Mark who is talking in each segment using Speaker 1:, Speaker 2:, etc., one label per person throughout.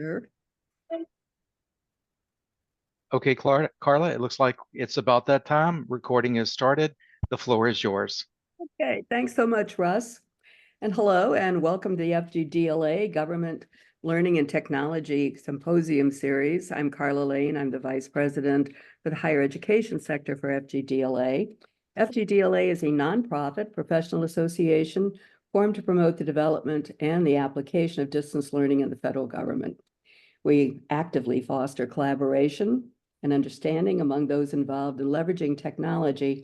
Speaker 1: Sure.
Speaker 2: Okay, Carla, it looks like it's about that time. Recording has started. The floor is yours.
Speaker 1: Okay, thanks so much, Russ. And hello, and welcome to the FGDLA Government Learning and Technology Symposium Series. I'm Carla Lane. I'm the Vice President for the Higher Education Sector for FGDLA. FGDLA is a nonprofit professional association formed to promote the development and the application of distance learning in the federal government. We actively foster collaboration and understanding among those involved in leveraging technology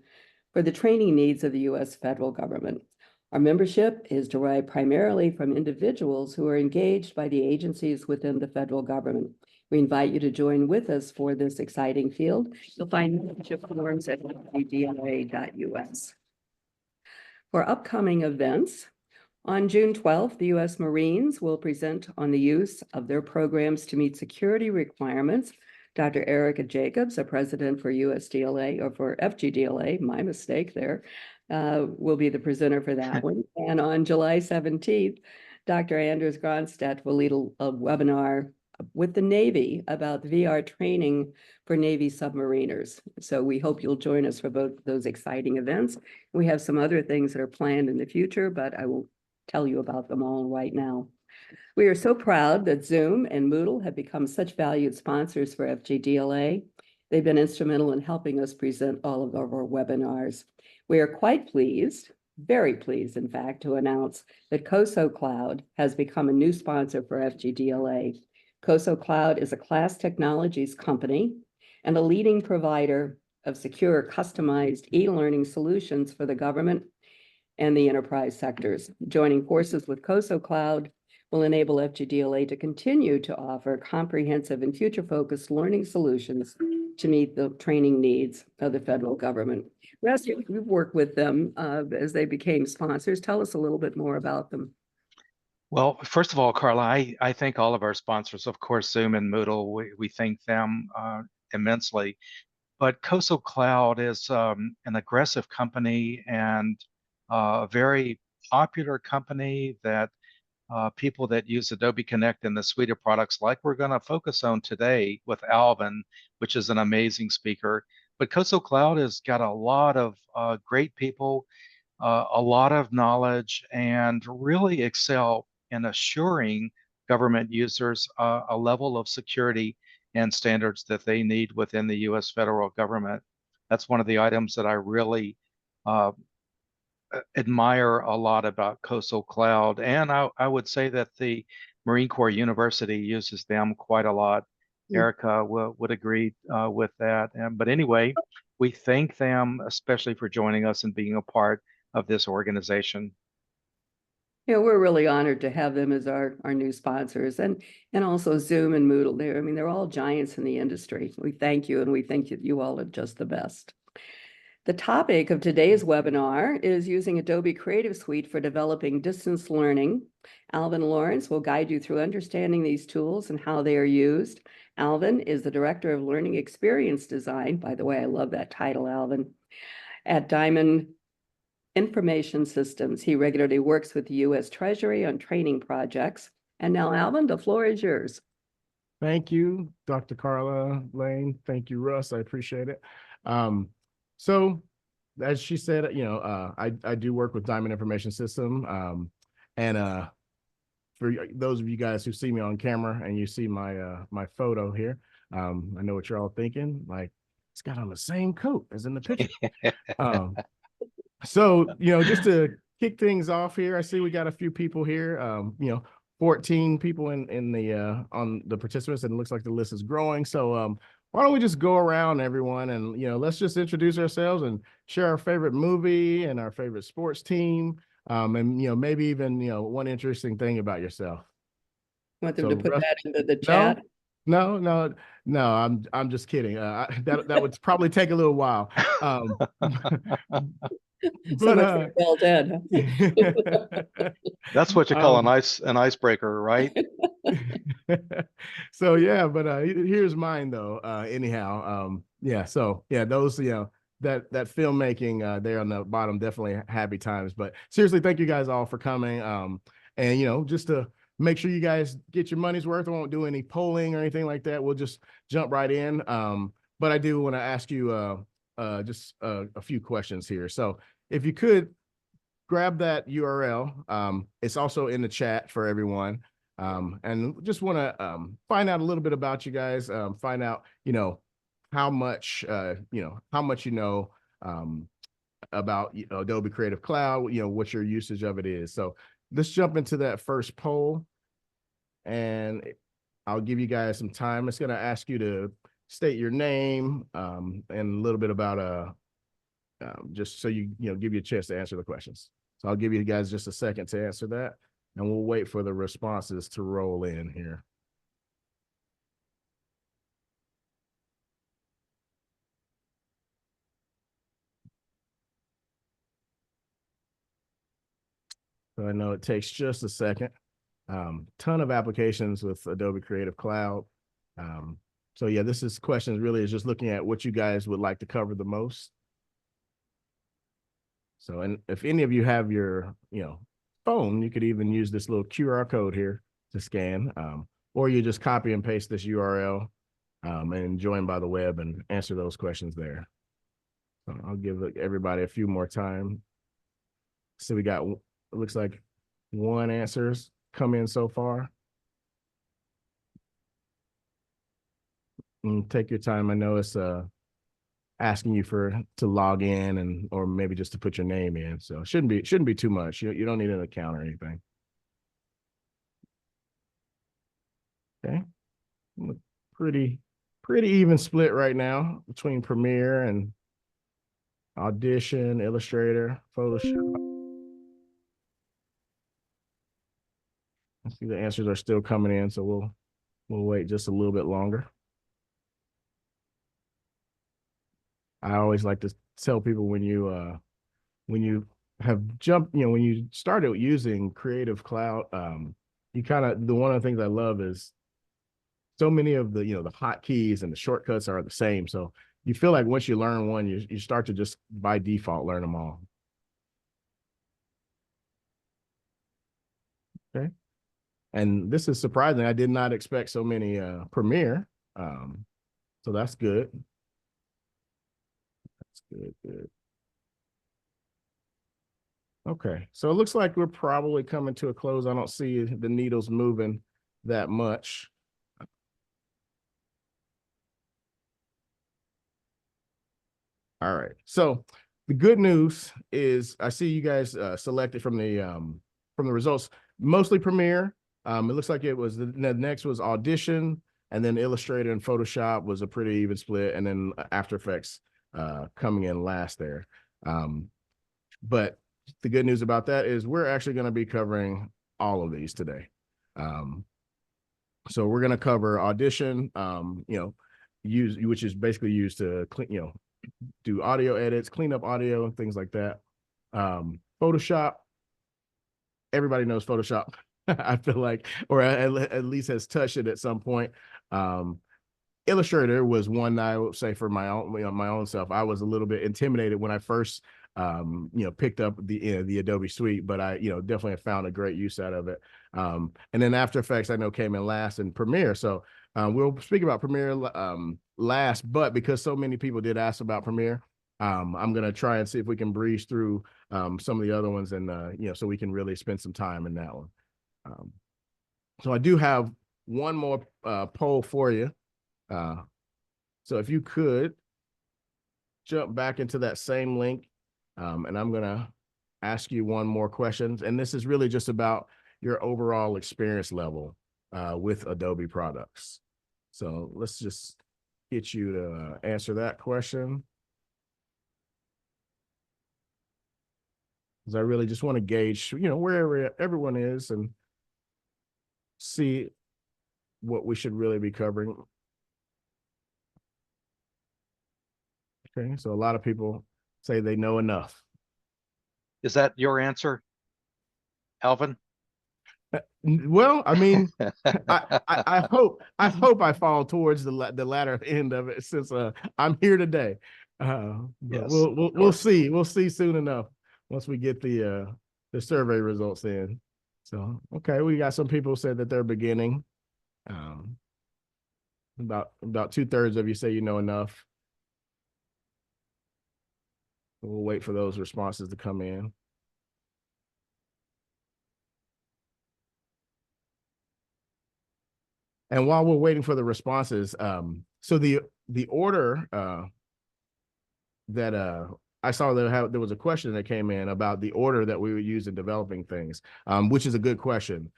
Speaker 1: for the training needs of the U.S. federal government. Our membership is derived primarily from individuals who are engaged by the agencies within the federal government. We invite you to join with us for this exciting field. You'll find membership forms at fgdla.us. For upcoming events, on June 12th, the U.S. Marines will present on the use of their programs to meet security requirements. Dr. Erica Jacobs, a president for USDLA or for FGDLA, my mistake there, will be the presenter for that one. And on July 17th, Dr. Anders Gronstedt will lead a webinar with the Navy about VR training for Navy submariners. So we hope you'll join us for both those exciting events. We have some other things that are planned in the future, but I won't tell you about them all right now. We are so proud that Zoom and Moodle have become such valued sponsors for FGDLA. They've been instrumental in helping us present all of our webinars. We are quite pleased, very pleased, in fact, to announce that COSO Cloud has become a new sponsor for FGDLA. COSO Cloud is a class technologies company and a leading provider of secure, customized e-learning solutions for the government and the enterprise sectors. Joining forces with COSO Cloud will enable FGDLA to continue to offer comprehensive and future-focused learning solutions to meet the training needs of the federal government. Russ, we've worked with them as they became sponsors. Tell us a little bit more about them.
Speaker 2: Well, first of all, Carla, I thank all of our sponsors, of course, Zoom and Moodle. We thank them immensely. But COSO Cloud is an aggressive company and a very popular company that people that use Adobe Connect and the suite of products like we're going to focus on today with Alvin, which is an amazing speaker. But COSO Cloud has got a lot of great people, a lot of knowledge, and really excel in assuring government users a level of security and standards that they need within the U.S. federal government. That's one of the items that I really admire a lot about COSO Cloud. And I would say that the Marine Corps University uses them quite a lot. Erica would agree with that. But anyway, we thank them especially for joining us and being a part of this organization.
Speaker 1: Yeah, we're really honored to have them as our new sponsors, and also Zoom and Moodle. They're all giants in the industry. We thank you, and we think that you all are just the best. The topic of today's webinar is using Adobe Creative Suite for developing distance learning. Alvin Lawrence will guide you through understanding these tools and how they are used. Alvin is the Director of Learning Experience Design. By the way, I love that title, Alvin, at Diamond Information Systems. He regularly works with the U.S. Treasury on training projects. And now, Alvin, the floor is yours.
Speaker 3: Thank you, Dr. Carla Lane. Thank you, Russ. I appreciate it. So, as she said, I do work with Diamond Information System. And for those of you guys who see me on camera and you see my my photo here, I know what you're all thinking. Like, it's got on the same coat as in the picture. So, just to kick things off here, I see we got a few people here. 14 people in the on the participants, and it looks like the list is growing. So, why don't we just go around, everyone, and let's just introduce ourselves and share our favorite movie and our favorite sports team, and maybe even one interesting thing about yourself.
Speaker 1: Want them to put that into the chat?
Speaker 3: No. I'm just kidding. That would probably take a little while.
Speaker 1: So much for well done.
Speaker 2: That's what you call an icebreaker, right?
Speaker 3: So yeah, but here's mine though. Anyhow, those that filmmaking there on the bottom, definitely happy times. But seriously, thank you guys all for coming. And just to make sure you guys get your money's worth. I won't do any polling or anything like that. We'll just jump right in. But I do want to ask you just a few questions here. So if you could grab that URL, it's also in the chat for everyone. And just want to find out a little bit about you guys, find out, how much, about Adobe Creative Cloud, what your usage of it is. So let's jump into that first poll, and I'll give you guys some time. It's going to ask you to state your name and a little bit about just so give you a chance to answer the questions. So I'll give you guys just a second to answer that, and we'll wait for the responses to roll in here. So I know it takes just a second. Ton of applications with Adobe Creative Cloud. So yeah, this is questions really is just looking at what you guys would like to cover the most. So, and if any of you have your, phone, you could even use this little QR code here to scan, or you just copy and paste this URL and join by the web and answer those questions there. So I'll give everybody a few more time. So we got, it looks like one answers come in so far. And take your time. I know it's asking you to log in and or maybe just to put your name in. So it shouldn't be too much. You don't need an account or anything. Okay. Pretty even split right now between Premiere and Audition, Illustrator, Photoshop. I see the answers are still coming in, so we'll wait just a little bit longer. I always like to tell people when you have jumped, when you started using Creative Cloud, you kind of, one of the things I love is so many of the, the hotkeys and the shortcuts are the same. So you feel like once you learn one, you start to just by default learn them all. Okay. And this is surprising. I did not expect so many Premiere. So that's good. That's good. Okay, so it looks like we're probably coming to a close. I don't see the needles moving that much. All right, so the good news is I see you guys selected from the results, mostly Premiere. It looks like it was the next was Audition, and then Illustrator and Photoshop was a pretty even split, and then After Effects coming in last there. But the good news about that is we're actually going to be covering all of these today. So we're going to cover Audition, which is basically used to clean, do audio edits, clean up audio and things like that. Photoshop, everybody knows Photoshop. I feel like, or at least has touched it at some point. Illustrator was one I would say for my own self. I was a little bit intimidated when I first picked up the Adobe suite, but I definitely have found a great use out of it. And then After Effects I know came in last, and Premiere. So we'll speak about Premiere last, but because so many people did ask about Premiere, I'm gonna try and see if we can breeze through some of the other ones, and so we can really spend some time in that one. So I do have one more poll for you. So if you could jump back into that same link, and I'm gonna ask you one more question, and this is really just about your overall experience level with Adobe products. So let's just get you to answer that question, because I really just want to gauge, where everyone is and see what we should really be covering. Okay, so a lot of people say they know enough.
Speaker 2: Is that your answer, Alvin?
Speaker 3: Well, I mean, I hope I fall towards the latter end of it, since I'm here today. But
Speaker 2: Yes,
Speaker 3: we'll see. We'll see soon enough once we get the survey results in. So, okay, we got some people said that they're beginning. About 2/3 of you say you know enough. We'll wait for those responses to come in. And while we're waiting for the responses, so the order that I saw there was a question that came in about the order that we would use in developing things, which is a good question.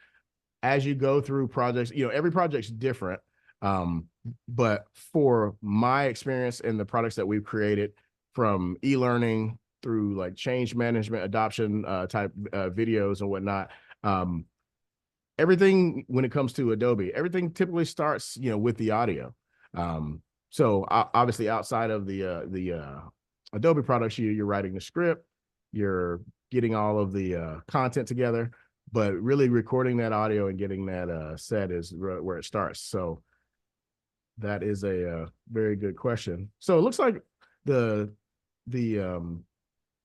Speaker 3: As you go through projects, every project's different. But for my experience in the products that we've created, from e-learning through like change management, adoption type videos and whatnot, everything when it comes to Adobe, everything typically starts, with the audio. So obviously outside of the Adobe products, you're writing the script, you're getting all of the content together, but really recording that audio and getting that set is where it starts. So that is a very good question. So it looks like the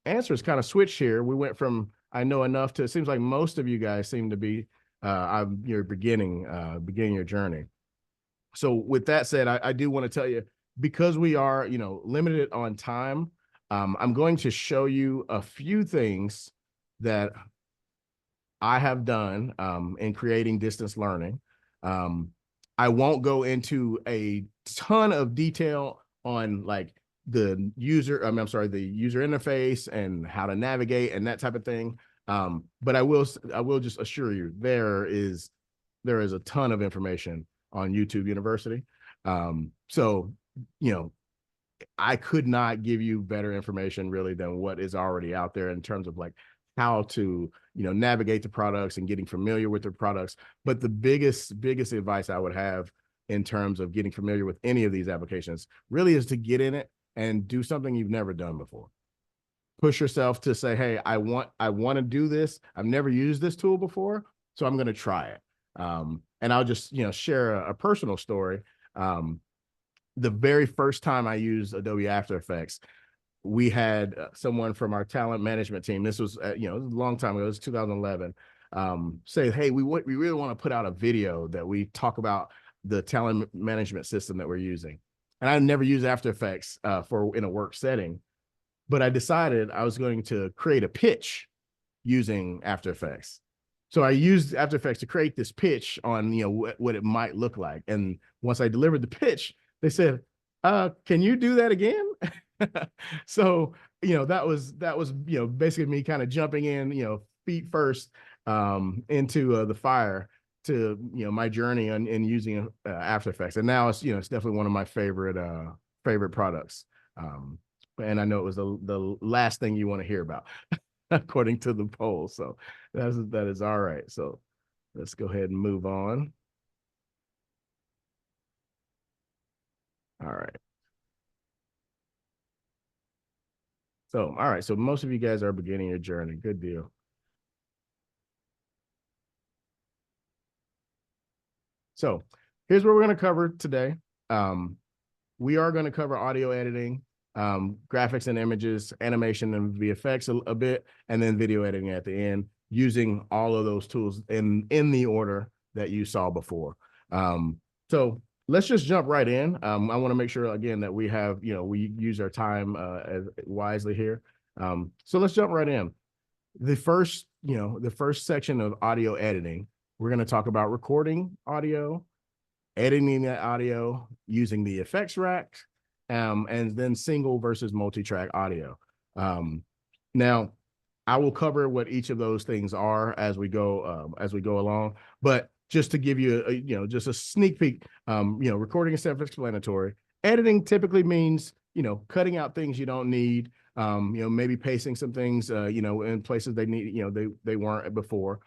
Speaker 3: answers kind of switched here. We went from I know enough to, it seems like most of you guys seem to be you're beginning your journey. So with that said, I do want to tell you, because we are limited on time, I'm going to show you a few things that I have done in creating distance learning. I won't go into a ton of detail on like the user interface and how to navigate and that type of thing. But I will just assure you there is a ton of information on YouTube University. So, I could not give you better information really than what is already out there in terms of like how to, navigate the products and getting familiar with the products. But the biggest advice I would have in terms of getting familiar with any of these applications really is to get in it and do something you've never done before. Push yourself to say, hey, I want to do this. I've never used this tool before, so I'm going to try it. And I'll just, share a personal story. The very first time I used Adobe After Effects, we had someone from our talent management team. This was, it was a long time ago. It was 2011. Say, hey, we really want to put out a video that we talk about the talent management system that we're using. And I never used After Effects in a work setting, but I decided I was going to create a pitch using After Effects. So I used After Effects to create this pitch on, what it might look like. And once I delivered the pitch, they said, can you do that again? So, that was, basically me kind of jumping in, feet first into the fire to, my journey in using After Effects. And now it's, it's definitely one of my favorite products. And I know it was the last thing you want to hear about, according to the poll. So that is all right. So let's go ahead and move on. All right. So, all right. So most of you guys are beginning your journey. Good deal. So here's what we're going to cover today. We are going to cover audio editing, graphics and images, animation and VFX a bit, and then video editing at the end, using all of those tools in the order that you saw before. So let's just jump right in. I want to make sure again that we have, we use our time wisely here. So let's jump right in. The first section of audio editing, we're going to talk about recording audio, editing that audio using the effects rack, and then single versus multi-track audio. Now, I will cover what each of those things are as we go along. But just to give you just a sneak peek, recording is self-explanatory. Editing typically means cutting out things you don't need. Maybe pasting some things in places they need they weren't before.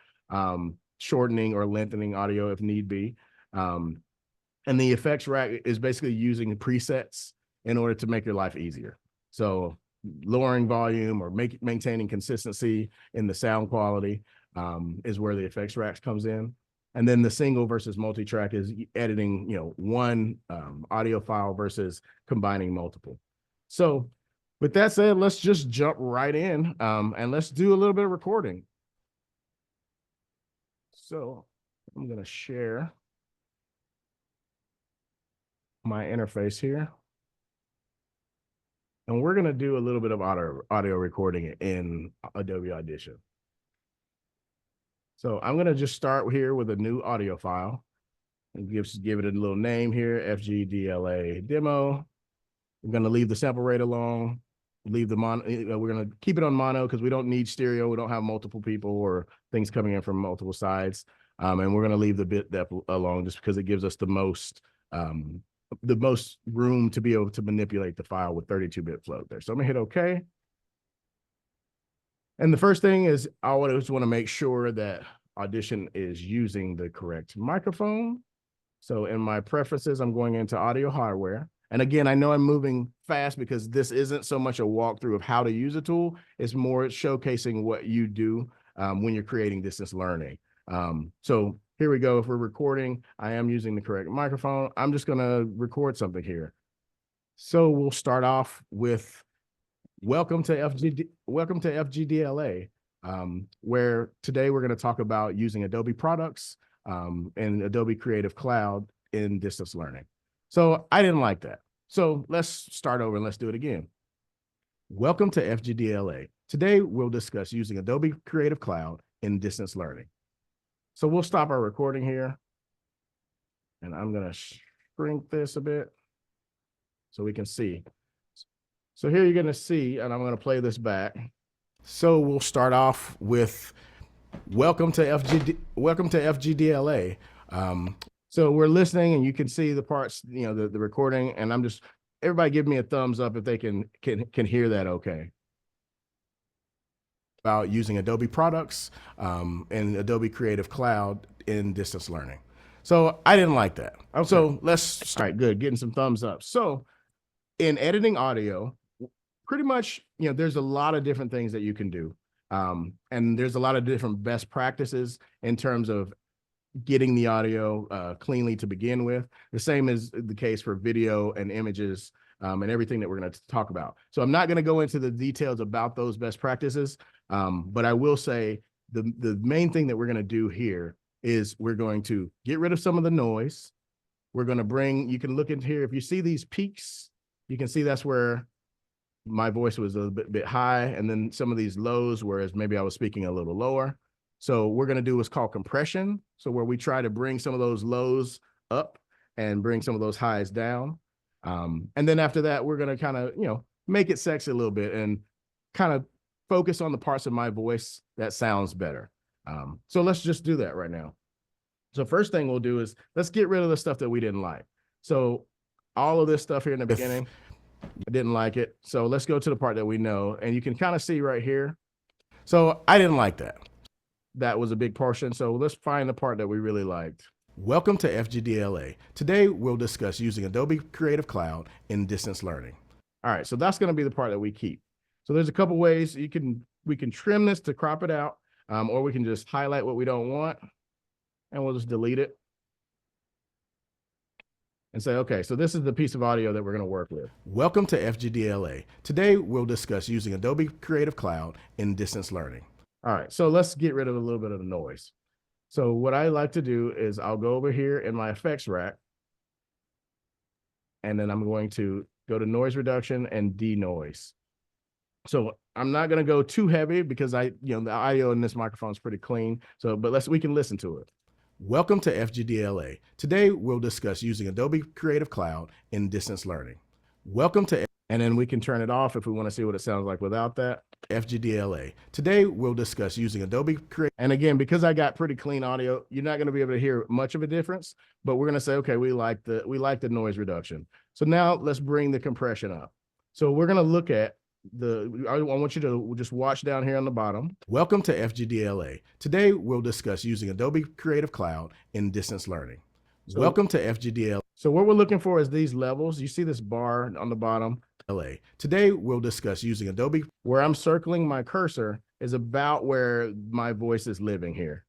Speaker 3: Shortening or lengthening audio if need be. And the effects rack is basically using presets in order to make your life easier. So lowering volume or maintaining consistency in the sound quality is where the effects racks comes in. And then the single versus multi-track is editing, one audio file versus combining multiple. So with that said, let's just jump right in and let's do a little bit of recording. So I'm going to share my interface here. And we're going to do a little bit of audio recording in Adobe Audition. So I'm going to just start here with a new audio file and give it a little name here, FGDLA demo. We're going to leave the sample rate alone, leave the mono. We're going to keep it on mono because we don't need stereo. We don't have multiple people or things coming in from multiple sides. And we're going to leave the bit depth alone just because it gives us the most room to be able to manipulate the file with 32-bit float there. So I'm gonna hit OK. And the first thing is I always want to make sure that Audition is using the correct microphone. So in my preferences, I'm going into audio hardware. And again, I know I'm moving fast because this isn't so much a walkthrough of how to use a tool. It's more showcasing what you do when you're creating distance learning. So here we go. If we're recording, I am using the correct microphone. I'm just going to record something here. So we'll start off with welcome to FGDLA, where today we're going to talk about using Adobe products and Adobe Creative Cloud in distance learning. So I didn't like that. So let's start over and let's do it again. Welcome to FGDLA. Today we'll discuss using Adobe Creative Cloud in distance learning. So we'll stop our recording here. And I'm going to shrink this a bit so we can see. So here you're going to see, and I'm going to play this back. So we'll start off with welcome to FGDLA. So we're listening and you can see the parts, the recording, and everybody give me a thumbs up if they can hear that okay. About using Adobe products and Adobe Creative Cloud in distance learning. So I didn't like that. Okay. So let's start. Good, getting some thumbs up. So in editing audio, pretty much, there's a lot of different things that you can do. And there's a lot of different best practices in terms of getting the audio cleanly to begin with. The same is the case for video and images and everything that we're going to talk about. So I'm not going to go into the details about those best practices, but I will say the main thing that we're going to do here is we're going to get rid of some of the noise. We're going to you can look in here. If you see these peaks, you can see that's where my voice was a bit high, and then some of these lows, whereas maybe I was speaking a little lower. So we're going to do what's called compression. So where we try to bring some of those lows up and bring some of those highs down. And then after that, we're going to kind of, make it sexy a little bit and kind of focus on the parts of my voice that sounds better. So let's just do that right now. So first thing we'll do is let's get rid of the stuff that we didn't like. So all of this stuff here in the beginning, I didn't like it. So let's go to the part that we know, and you can kind of see right here. So I didn't like that. That was a big portion. So let's find the part that we really liked. Welcome to FGDLA. Today we'll discuss using Adobe Creative Cloud in distance learning. All right, so that's going to be the part that we keep. So there's a couple ways we can trim this to crop it out, or we can just highlight what we don't want, and we'll just delete it and say, okay, so this is the piece of audio that we're going to work with. Welcome to FGDLA. Today we'll discuss using Adobe Creative Cloud in distance learning. All right, so let's get rid of a little bit of the noise. So what I like to do is I'll go over here in my effects rack, and then I'm going to go to noise reduction and denoise. So I'm not going to go too heavy because the audio in this microphone is pretty clean. So, but we can listen to it. Welcome to FGDLA. Today we'll discuss using Adobe Creative Cloud in distance learning. Welcome to, and then we can turn it off if we want to see what it sounds like without that. FGDLA. Today we'll discuss using Adobe Creative. And again, because I got pretty clean audio, you're not going to be able to hear much of a difference, but we're going to say, okay, we like the noise reduction. So now let's bring the compression up. So we're going to look at I want you to just watch down here on the bottom. Welcome to FGDLA. Today we'll discuss using Adobe Creative Cloud in distance learning. So, welcome to FGDLA. So what we're looking for is these levels. You see this bar on the bottom. Today we'll discuss using Adobe. Where I'm circling my cursor is about where my voice is living here.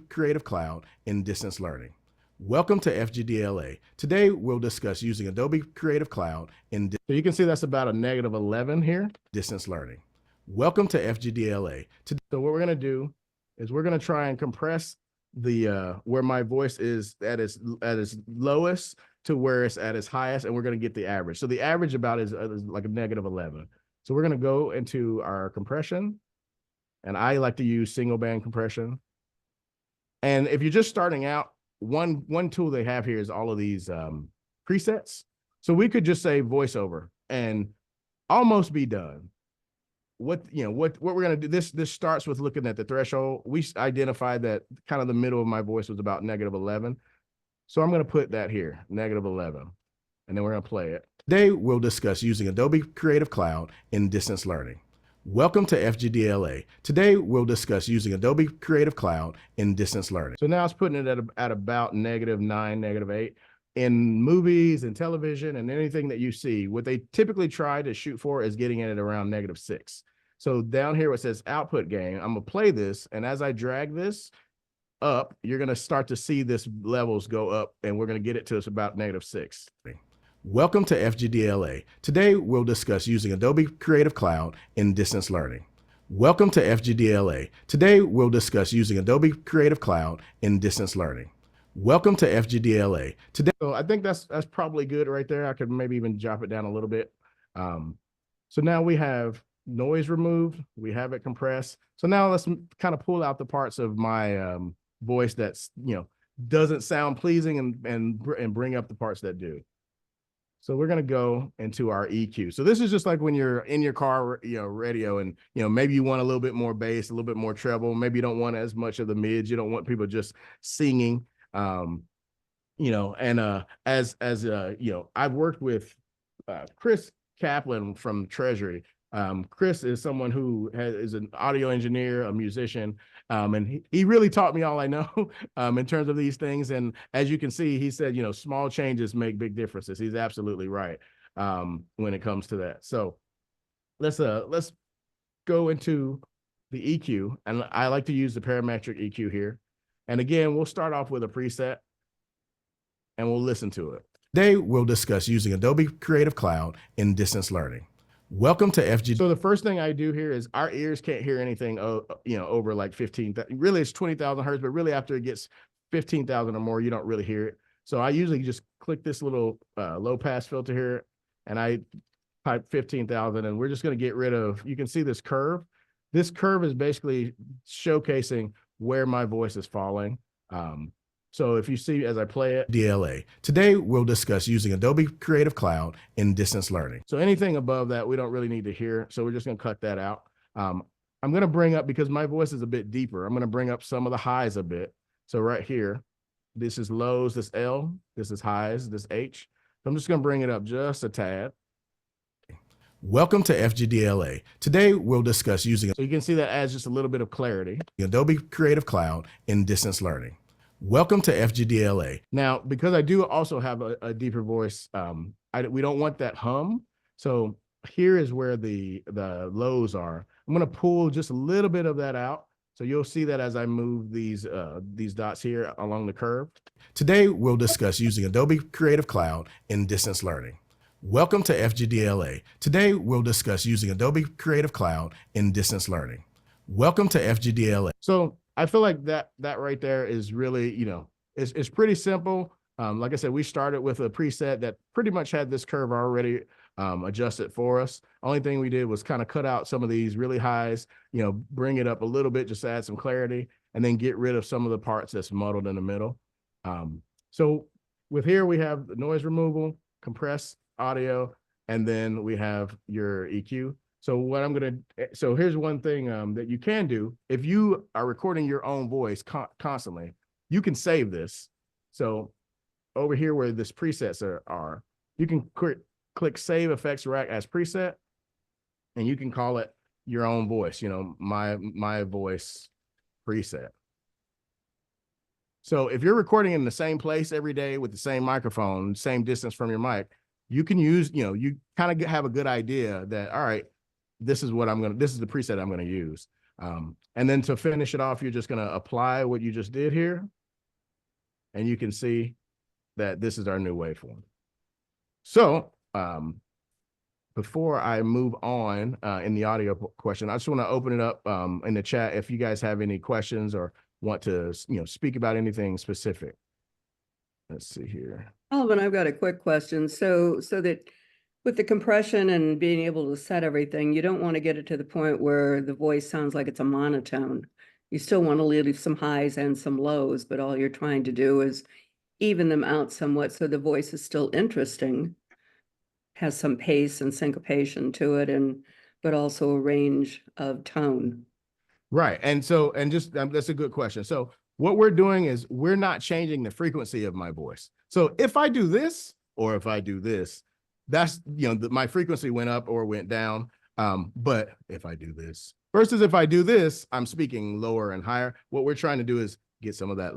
Speaker 3: Creative Cloud in distance learning. Welcome to FGDLA. Today we'll discuss using Adobe Creative Cloud in. So you can see that's about a -11 here. Distance learning. Welcome to FGDLA. So what we're going to do is we're going to try and compress where my voice is at its lowest to where it's at its highest, and we're going to get the average. So the average about is like a -11. So we're going to go into our compression, and I like to use single band compression. And if you're just starting out, one tool they have here is all of these presets. So we could just say voiceover and almost be done. What we're gonna do, this starts with looking at the threshold. We identified that kind of the middle of my voice was about -11. So I'm gonna put that here, -11, and then we're gonna play it. Today we'll discuss using Adobe Creative Cloud in distance learning. Welcome to FGDLA. Today we'll discuss using Adobe Creative Cloud in distance learning. So now it's putting it at about -9, -8. In movies and television and anything that you see, what they typically try to shoot for is getting it at around -6. So down here where it says output gain, I'm gonna play this, and as I drag this up, you're gonna start to see this levels go up, and we're gonna get it to us about -6. Welcome to FGDLA. Today we'll discuss using Adobe Creative Cloud in distance learning. Welcome to FGDLA. Today we'll discuss using Adobe Creative Cloud in distance learning. Welcome to FGDLA. Today, so I think that's probably good right there. I could maybe even drop it down a little bit. So now we have noise removed. We have it compressed. So now let's kind of pull out the parts of my voice that's doesn't sound pleasing and bring up the parts that do. So we're going to go into our EQ. So this is just like when you're in your car, radio, and, maybe you want a little bit more bass, a little bit more treble. Maybe you don't want as much of the mids. You don't want people just singing. I've worked with Chris Kaplan from Treasury. Chris is someone who is an audio engineer, a musician, and he really taught me all I know in terms of these things. And as you can see, he said, small changes make big differences. He's absolutely right when it comes to that. So let's go into the EQ, and I like to use the parametric EQ here. And again, we'll start off with a preset, and we'll listen to it. Today, we'll discuss using Adobe Creative Cloud in distance learning. Welcome to FG. So the first thing I do here is our ears can't hear anything, over like 15,000. Really, it's 20,000 hertz, but really after it gets 15,000 or more, you don't really hear it. So I usually just click this little low pass filter here, and I type 15,000, and we're just going to get rid of, you can see this curve. This curve is basically showcasing where my voice is falling. So if you see as I play it, DLA. Today we'll discuss using Adobe Creative Cloud in distance learning. So anything above that, we don't really need to hear. So we're just gonna cut that out. I'm gonna bring up, because my voice is a bit deeper, I'm gonna bring up some of the highs a bit. So right here, this is lows, this L, this is highs, this H. So I'm just gonna bring it up just a tad. Welcome to FGDLA. Today we'll discuss using, so you can see that adds just a little bit of clarity. Adobe Creative Cloud in distance learning. Welcome to FGDLA. Now, because I do also have a deeper voice, we don't want that hum. So here is where the lows are. I'm going to pull just a little bit of that out. So you'll see that as I move these dots here along the curve. Today we'll discuss using Adobe Creative Cloud in distance learning. Welcome to FGDLA. Today we'll discuss using Adobe Creative Cloud in distance learning. Welcome to FGDLA. So I feel like that right there is really, it's pretty simple. Like I said, we started with a preset that pretty much had this curve already adjusted for us. Only thing we did was kind of cut out some of these really highs, bring it up a little bit, just to add some clarity, and then get rid of some of the parts that's muddled in the middle. So with here, we have the noise removal, compressed audio, and then we have your EQ. So what so here's one thing that you can do. If you are recording your own voice constantly, you can save this. So over here where this presets are, you can click Save Effects Rack as preset, and you can call it your own voice, my voice preset. So if you're recording in the same place every day with the same microphone, same distance from your mic, you can use, you kind of have a good idea that, all right, this is the preset I'm going to use. And then to finish it off, you're just going to apply what you just did here. And you can see that this is our new waveform. So before I move on in the audio question, I just want to open it up in the chat. If you guys have any questions or want to, speak about anything specific. Let's see here.
Speaker 1: Alvin, I've got a quick question. So that with the compression and being able to set everything, you don't want to get it to the point where the voice sounds like it's a monotone. You still want to leave some highs and some lows, but all you're trying to do is even them out somewhat so the voice is still interesting, has some pace and syncopation to it, but also a range of tone.
Speaker 3: Right. And so, and just that's a good question. So what we're doing is we're not changing the frequency of my voice. So if I do this, or if I do this, that's, my frequency went up or went down. But if I do this versus if I do this, I'm speaking lower and higher. What we're trying to do is get some of that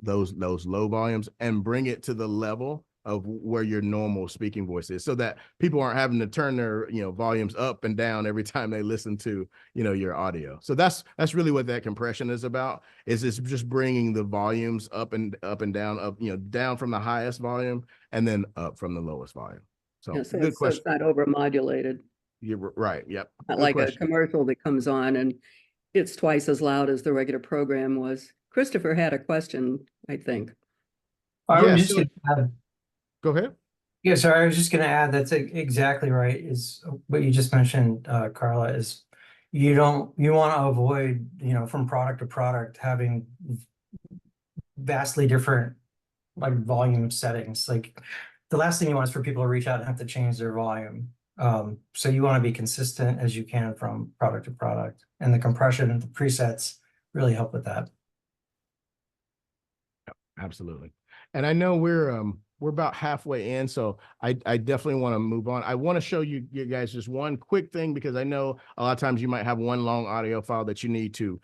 Speaker 3: those low volumes and bring it to the level of where your normal speaking voice is, so that people aren't having to turn their, volumes up and down every time they listen to, your audio. So that's really what that compression is about, is it's just bringing the volumes up and down, down from the highest volume and then up from the lowest volume. So,
Speaker 1: Yeah, so
Speaker 3: good
Speaker 1: it's
Speaker 3: question.
Speaker 1: not over modulated.
Speaker 3: You're right. Yep.
Speaker 1: Not
Speaker 3: Good
Speaker 1: like
Speaker 3: question.
Speaker 1: a commercial that comes on and it's twice as loud as the regular program was. Christopher had a question, I think.
Speaker 4: I was
Speaker 3: Yes.
Speaker 4: just gonna add,
Speaker 3: Go ahead.
Speaker 4: yeah, so I was just gonna add that's exactly right. Is what you just mentioned, Carla, is you want to avoid, from product to product having vastly different like volume settings. Like the last thing you want is for people to reach out and have to change their volume. So you want to be consistent as you can from product to product, and the compression and the presets really help with that.
Speaker 3: Absolutely. And I know we're about halfway in, so I definitely want to move on. I want to show you guys just one quick thing, because I know a lot of times you might have one long audio file that you need to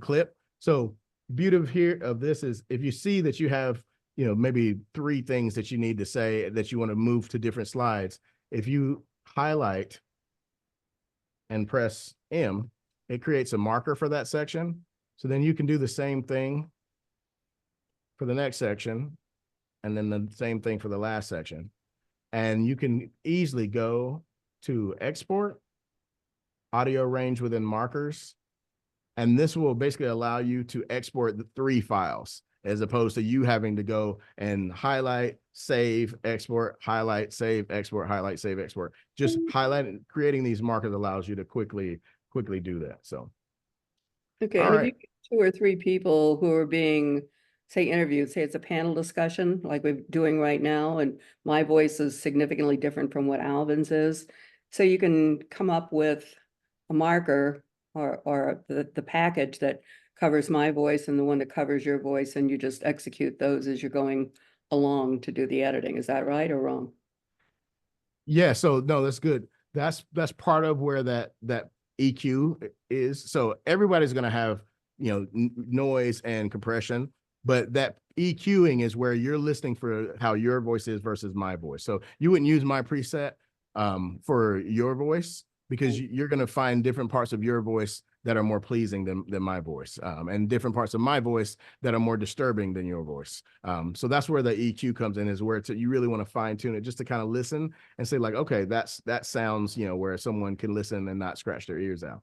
Speaker 3: clip. So beauty of this is, if you see that you have, maybe 3 things that you need to say that you want to move to different slides, if you highlight and press M, it creates a marker for that section. So then you can do the same thing for the next section, and then the same thing for the last section. And you can easily go to export, audio range within markers, and this will basically allow you to export the 3 files, as opposed to you having to go and highlight, save, export, highlight, save, export, highlight, save, export. Just highlighting, creating these markers allows you to quickly do that. So,
Speaker 1: Okay,
Speaker 3: all
Speaker 1: and if
Speaker 3: right.
Speaker 1: you get 2 or 3 people who are being, say, interviewed, say it's a panel discussion like we're doing right now, and my voice is significantly different from what Alvin's is. So you can come up with a marker or the package that covers my voice and the one that covers your voice, and you just execute those as you're going along to do the editing. Is that right or wrong?
Speaker 3: Yeah, so no, that's good. That's part of where that EQ is. So everybody's going to have, noise and compression, but that EQing is where you're listening for how your voice is versus my voice. So you wouldn't use my preset for your voice, because you're going to find different parts of your voice that are more pleasing than my voice, and different parts of my voice that are more disturbing than your voice. So that's where the EQ comes in, is where you really want to fine tune it, just to kind of listen and say like, okay, that sounds, where someone can listen and not scratch their ears out.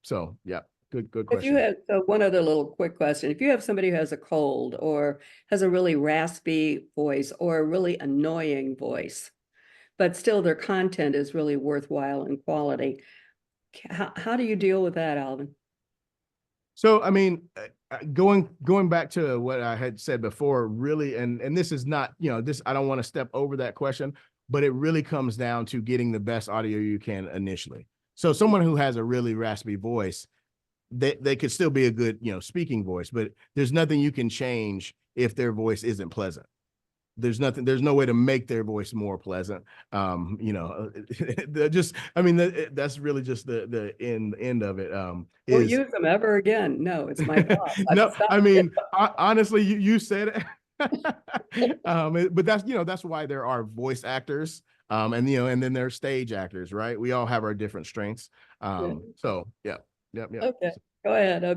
Speaker 3: So yeah, good question.
Speaker 1: If you have, so one other little quick question, if you have somebody who has a cold or has a really raspy voice or a really annoying voice, but still their content is really worthwhile in quality, how do you deal with that, Alvin?
Speaker 3: So, I mean, going back to what I had said before, really, and this is not, this, I don't want to step over that question, but it really comes down to getting the best audio you can initially. So someone who has a really raspy voice, they could still be a good, speaking voice, but there's nothing you can change if their voice isn't pleasant. There's no way to make their voice more pleasant. Just, I mean, that's really just the end of it.
Speaker 1: Don't
Speaker 3: Is
Speaker 1: use them ever again. No, it's my boss.
Speaker 3: no, I mean, honestly, you said it. But that's why there are voice actors, and then there's stage actors, right? We all have our different strengths. So yeah.
Speaker 1: Okay, go ahead. I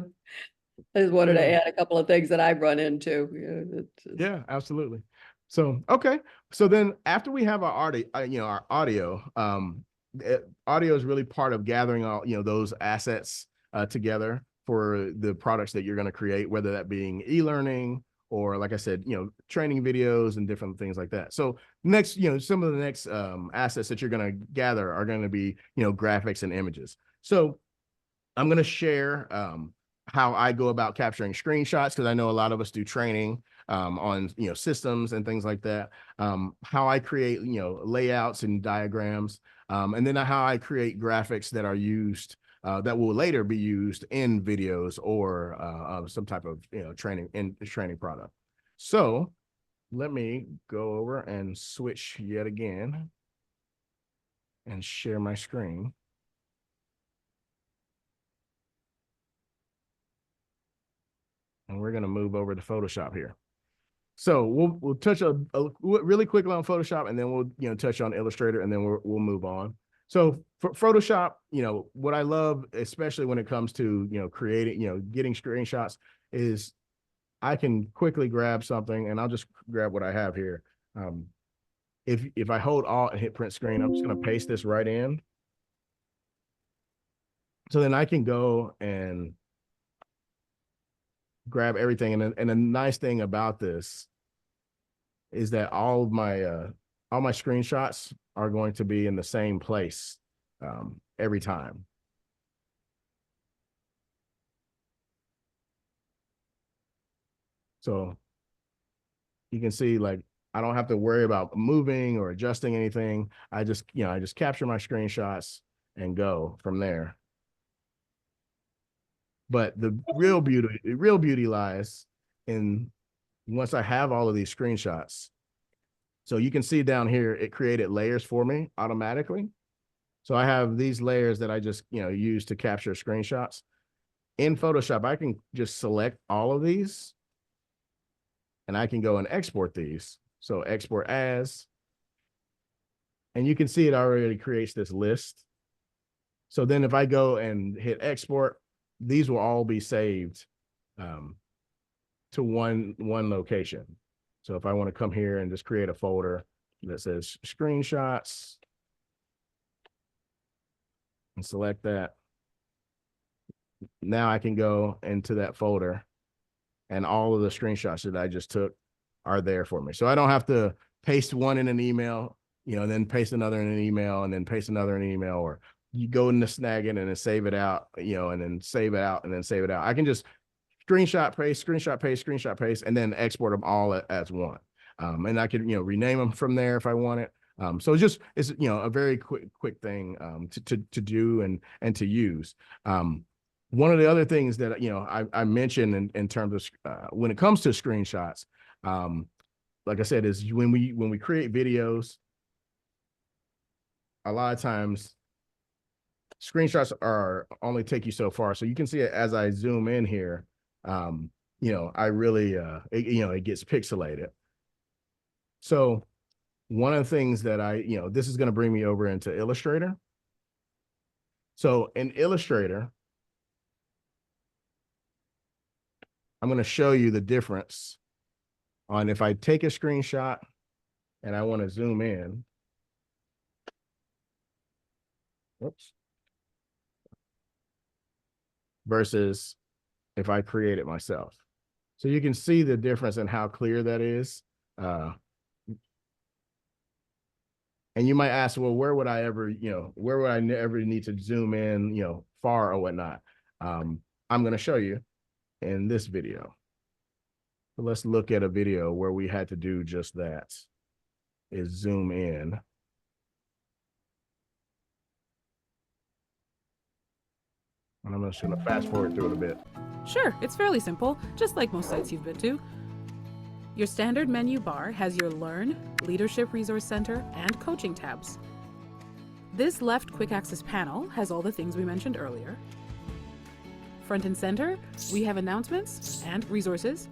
Speaker 1: just wanted to add a couple of things that I've run into.
Speaker 3: Yeah, absolutely. So, okay. So then after we have our audio, audio is really part of gathering all, those assets together. for the products that you're going to create, whether that being e-learning or, like I said, training videos and different things like that. So next, some of the next assets that you're going to gather are going to be, graphics and images. So I'm going to share how I go about capturing screenshots, because I know a lot of us do training on systems and things like that. How I create layouts and diagrams, and then how I create graphics that are used that will later be used in videos or some type of training product. So let me go over and switch yet again and share my screen. And we're going to move over to Photoshop here. So we'll touch really quickly on Photoshop, and then we'll touch on Illustrator, and then we'll move on. So for Photoshop, what I love, especially when it comes to creating, getting screenshots, is I can quickly grab something, and I'll just grab what I have here. If I hold Alt and hit print screen, I'm just going to paste this right in. So then I can go and grab everything. And a nice thing about this is that all my screenshots are going to be in the same place every time. So you can see, like, I don't have to worry about moving or adjusting anything. I just capture my screenshots and go from there. But the real beauty lies in once I have all of these screenshots. So you can see down here, it created layers for me automatically. So I have these layers that I just use to capture screenshots. In Photoshop, I can just select all of these, and I can go and export these. So export as, and you can see it already creates this list. So then if I go and hit export, these will all be saved to one location. So if I want to come here and just create a folder that says screenshots and select that, now I can go into that folder, and all of the screenshots that I just took are there for me. So I don't have to paste one in an email, and then paste another in an email, and then paste another in an email, or you go into Snag it and then save it out, and then save it out and then save it out. I can just screenshot paste, and then export them all as one. And I can, rename them from there if I want it. So it's a very quick thing to do and to use. One of the other things that, I mentioned in terms of when it comes to screenshots, like I said, is when we create videos, a lot of times screenshots are only take you so far. So you can see it as I zoom in here, I really, it gets pixelated. So one of the things that this is going to bring me over into Illustrator. So in Illustrator, I'm going to show you the difference on if I take a screenshot and I want to zoom in. Oops. Versus if I create it myself. So you can see the difference in how clear that is. And you might ask, well, where would I ever need to zoom in, far or whatnot? I'm going to show you in this video. So let's look at a video where we had to do just that, is zoom in. And I'm just going to fast forward through it a bit.
Speaker 5: Sure, it's fairly simple, just like most sites you've been to. Your standard menu bar has your Learn, Leadership Resource Center, and Coaching tabs. This left quick access panel has all the things we mentioned earlier. Front and center, we have announcements and resources.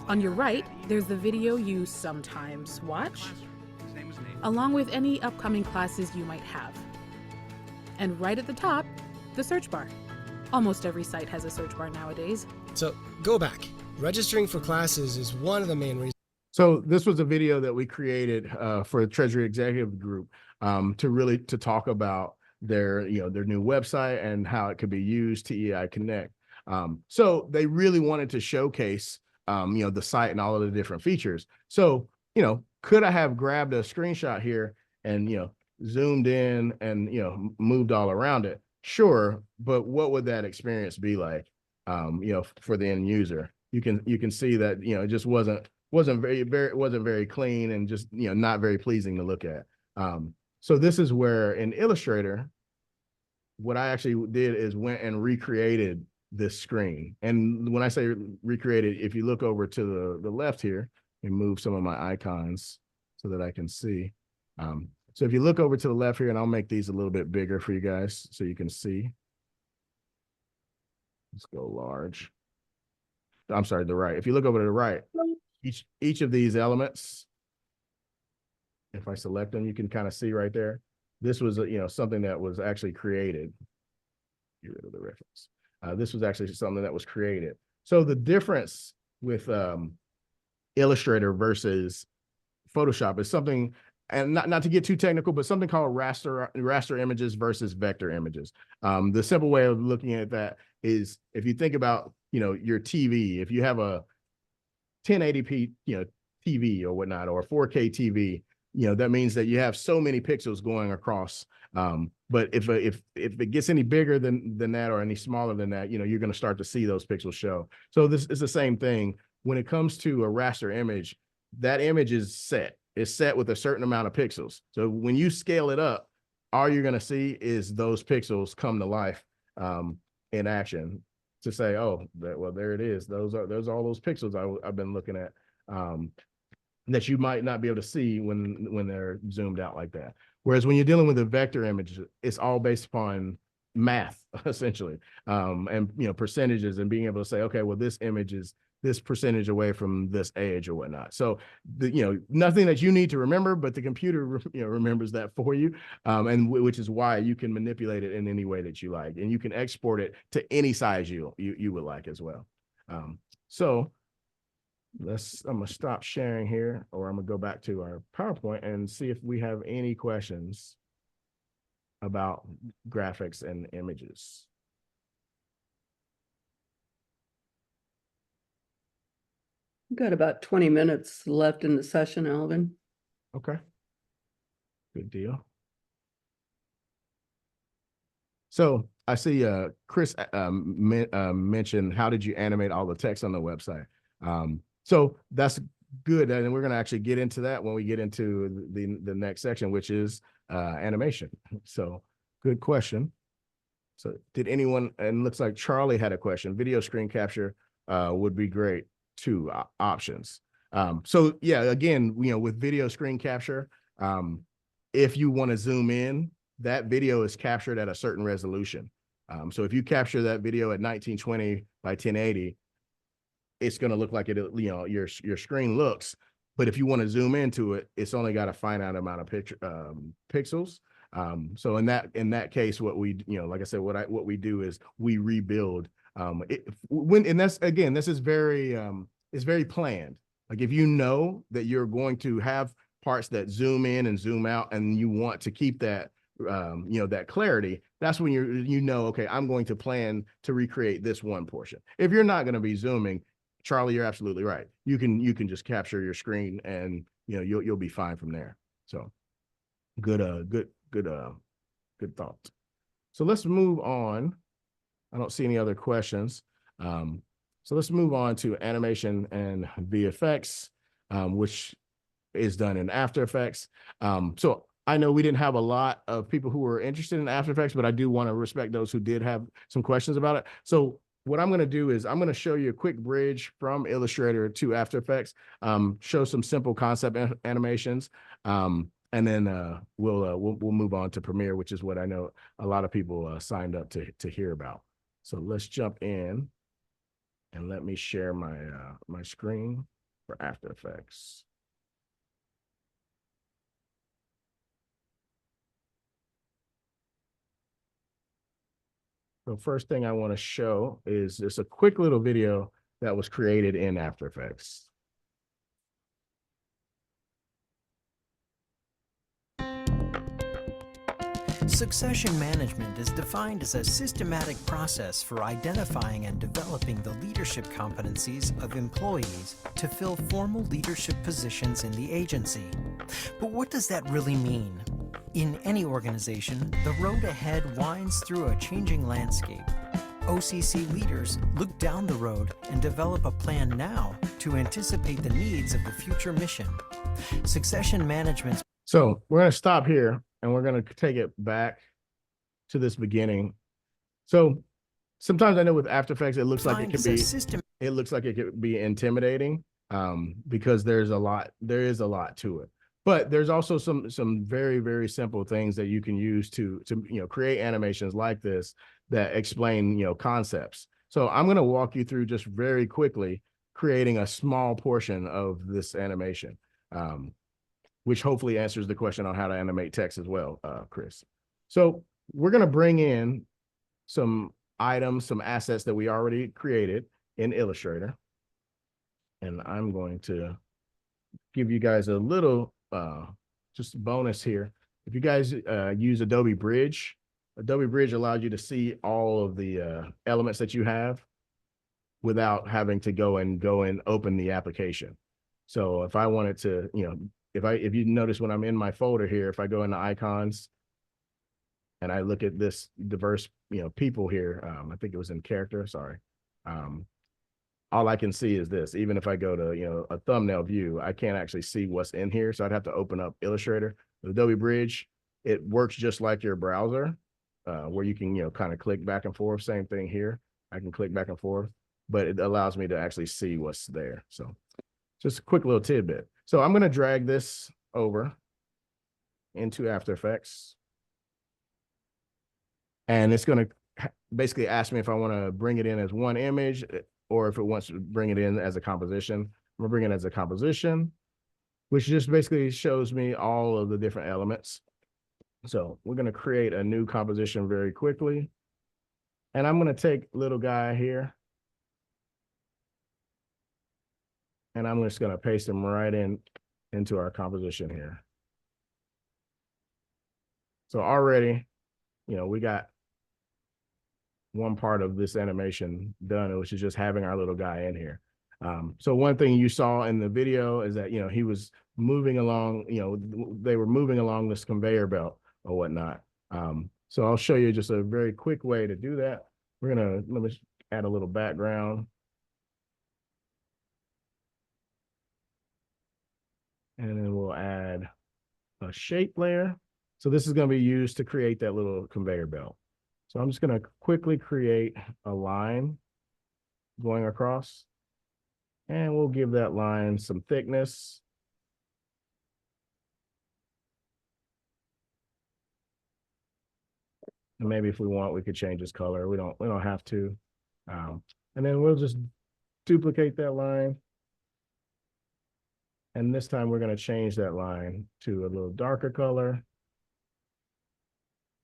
Speaker 5: On your right, there's the video you sometimes watch, along with any upcoming classes you might have. And right at the top, the search bar. Almost every site has a search bar nowadays.
Speaker 6: So go back. Registering for classes is one of the main reasons.
Speaker 3: So this was a video that we created for the Treasury Executive Group to talk about their new website and how it could be used, TEI Connect. So they really wanted to showcase the site and all of the different features. So, could I have grabbed a screenshot here and, zoomed in and, moved all around it? Sure. But what would that experience be like, for the end user? You can see that, it just wasn't very clean and just, not very pleasing to look at. So this is where in Illustrator, what I actually did is went and recreated this screen. And when I say recreated, if you look over to the left here and move some of my icons so that I can see. So if you look over to the left here, and I'll make these a little bit bigger for you guys so you can see. Let's go large. I'm sorry, the right. If you look over to the right, each of these elements, if I select them, you can kind of see right there. This was, something that was actually created. Get rid of the reference. This was actually something that was created. So the difference with Illustrator versus Photoshop is something, and not to get too technical, but something called raster images versus vector images. The simple way of looking at that is if you think about, your TV, if you have a 1080p, TV or whatnot, or 4K TV, that means that you have so many pixels going across. But if it gets any bigger than that or any smaller than that, you're going to start to see those pixels show. So this is the same thing when it comes to a raster image. That image is set. It's set with a certain amount of pixels. So when you scale it up, all you're going to see is those pixels come to life in action. To say, oh, well, there it is. Those are all those pixels I've been looking at. That you might not be able to see when they're zoomed out like that. Whereas when you're dealing with a vector image, it's all based upon math, essentially, and percentages, and being able to say, okay, well, this image is this percentage away from this age or whatnot. So nothing that you need to remember, but the computer remembers that for you, and which is why you can manipulate it in any way that you like, and you can export it to any size you would like as well. So I'm gonna stop sharing here, or I'm gonna go back to our PowerPoint and see if we have any questions about graphics and images.
Speaker 1: We've got about 20 minutes left in the session, Alvin.
Speaker 3: Okay. Good deal. So I see Chris mentioned, how did you animate all the text on the website? So that's good. And we're going to actually get into that when we get into the next section, which is animation. So good question. So did anyone, and looks like Charlie had a question, video screen capture would be great. Two options. So yeah, again, with video screen capture, if you want to zoom in, that video is captured at a certain resolution. So if you capture that video at 1920 by 1080, it's going to look like it, your screen looks. But if you want to zoom into it, it's only got a finite amount of pixels. So in that case, what we, like I said, what we do is we rebuild. And that's, again, this is it's very planned. Like if you know that you're going to have parts that zoom in and zoom out, and you want to keep that, that clarity, that's when okay, I'm going to plan to recreate this one portion. If you're not going to be zooming, Charlie, you're absolutely right. You can just capture your screen, and you'll be fine from there. So good thought. So let's move on. I don't see any other questions. So let's move on to animation and VFX, which is done in After Effects. So I know we didn't have a lot of people who were interested in After Effects, but I do want to respect those who did have some questions about it. So what I'm going to do is I'm going to show you a quick bridge from Illustrator to After Effects, show some simple concept animations, and then we'll move on to Premiere, which is what I know a lot of people signed up to hear about. So let's jump in, and let me share my my screen for After Effects. The first thing I want to show is just a quick little video that was created in After Effects.
Speaker 7: Succession management is defined as a systematic process for identifying and developing the leadership competencies of employees to fill formal leadership positions in the agency. But what does that really mean? In any organization, the road ahead winds through a changing landscape. OCC leaders look down the road and develop a plan now to anticipate the needs of the future mission. Succession management.
Speaker 3: So we're going to stop here and we're going to take it back to this beginning. So sometimes I know with After Effects, it looks like it could be intimidating because there is a lot to it. But there's also some very, very simple things that you can use to create animations like this that explain concepts. So I'm going to walk you through just very quickly creating a small portion of this animation, which hopefully answers the question on how to animate text as well, Chris. So we're going to bring in some items, some assets that we already created in Illustrator. And I'm going to give you guys a little just bonus here. If you guys use Adobe Bridge allows you to see all of the elements that you have without having to go and open the application. So if I wanted to, if you notice when I'm in my folder here, if I go into icons and I look at this diverse, people here, I think it was in character, sorry. All I can see is this. Even if I go to, a thumbnail view, I can't actually see what's in here. So I'd have to open up Illustrator. With Adobe Bridge, it works just like your browser, where you can, kind of click back and forth. Same thing here. I can click back and forth, but it allows me to actually see what's there. So just a quick little tidbit. So I'm going to drag this over into After Effects. And it's going to basically ask me if I want to bring it in as one image or if it wants to bring it in as a composition. I'm going to bring it as a composition, which just basically shows me all of the different elements. So we're going to create a new composition very quickly. And I'm going to take little guy here. And I'm just going to paste him right into our composition here. So already, we got one part of this animation done, which is just having our little guy in here. So one thing you saw in the video is that, he was moving along, they were moving along this conveyor belt or whatnot. So I'll show you just a very quick way to do that. Let me add a little background. And then we'll add a shape layer. So this is going to be used to create that little conveyor belt. So I'm just going to quickly create a line going across. And we'll give that line some thickness. And maybe if we want, we could change its color. We don't have to. And then we'll just duplicate that line. And this time we're going to change that line to a little darker color.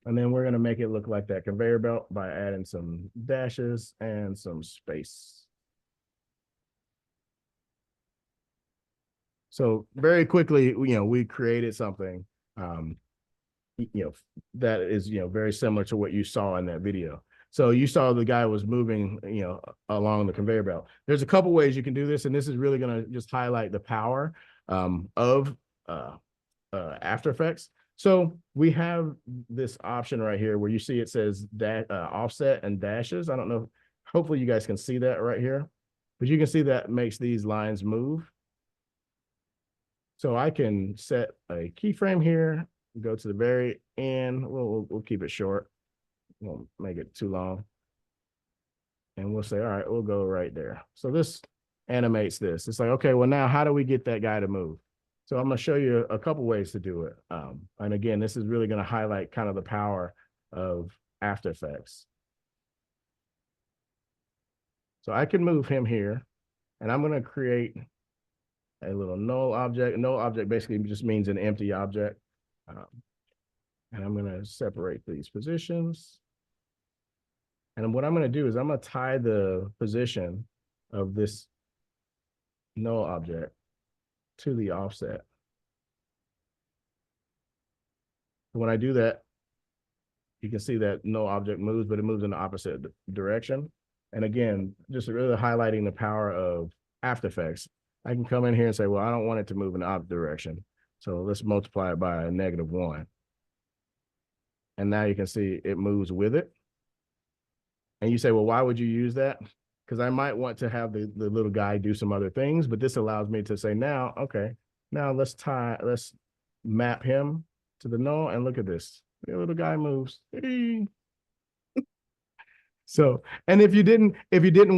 Speaker 3: And then we're going to make it look like that conveyor belt by adding some dashes and some space. So very quickly, we created something, that is, very similar to what you saw in that video. So you saw the guy was moving, along the conveyor belt. There's a couple ways you can do this, and this is really going to just highlight the power of After Effects. So we have this option right here where you see it says offset and dashes. I don't know. Hopefully you guys can see that right here, but you can see that makes these lines move. So I can set a keyframe here, go to the very end. We'll keep it short. Won't make it too long. And we'll say, all right, we'll go right there. So this animates this. It's like, okay, well, now how do we get that guy to move? So I'm going to show you a couple ways to do it. And again, this is really going to highlight kind of the power of After Effects. So I can move him here, and I'm going to create a little null object. Null object basically just means an empty object. And I'm going to separate these positions. And what I'm going to do is I'm going to tie the position of this null object to the offset. When I do that, you can see that no object moves, but it moves in the opposite direction. And again, just really highlighting the power of After Effects. I can come in here and say, well, I don't want it to move in the opposite direction. So let's multiply it by a -1. And now you can see it moves with it. And you say, well, why would you use that? Because I might want to have the little guy do some other things, but this allows me to say now, okay, now let's map him to the null and look at this. The little guy moves. So, and if you didn't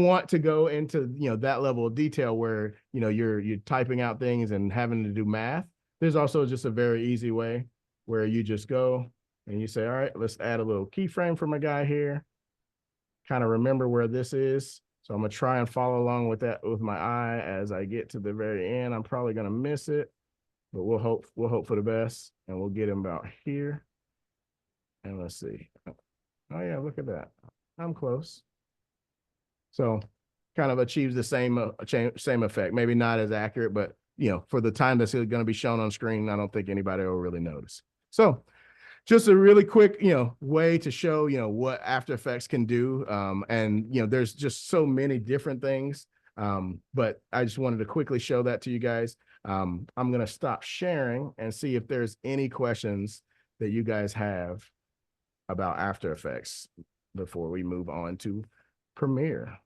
Speaker 3: want to go into, that level of detail where, you're typing out things and having to do math, there's also just a very easy way where you just go and you say, all right, let's add a little keyframe for my guy here. Kind of remember where this is. So I'm gonna try and follow along with that with my eye as I get to the very end. I'm probably gonna miss it, but we'll hope for the best, and we'll get him about here. And let's see. Oh yeah, look at that. I'm close. So kind of achieves the same effect. Maybe not as accurate, but for the time that's going to be shown on screen, I don't think anybody will really notice. So just a really quick, way to show, what After Effects can do. And, there's just so many different things. But I just wanted to quickly show that to you guys. I'm going to stop sharing and see if there's any questions that you guys have about After Effects before we move on to Premiere.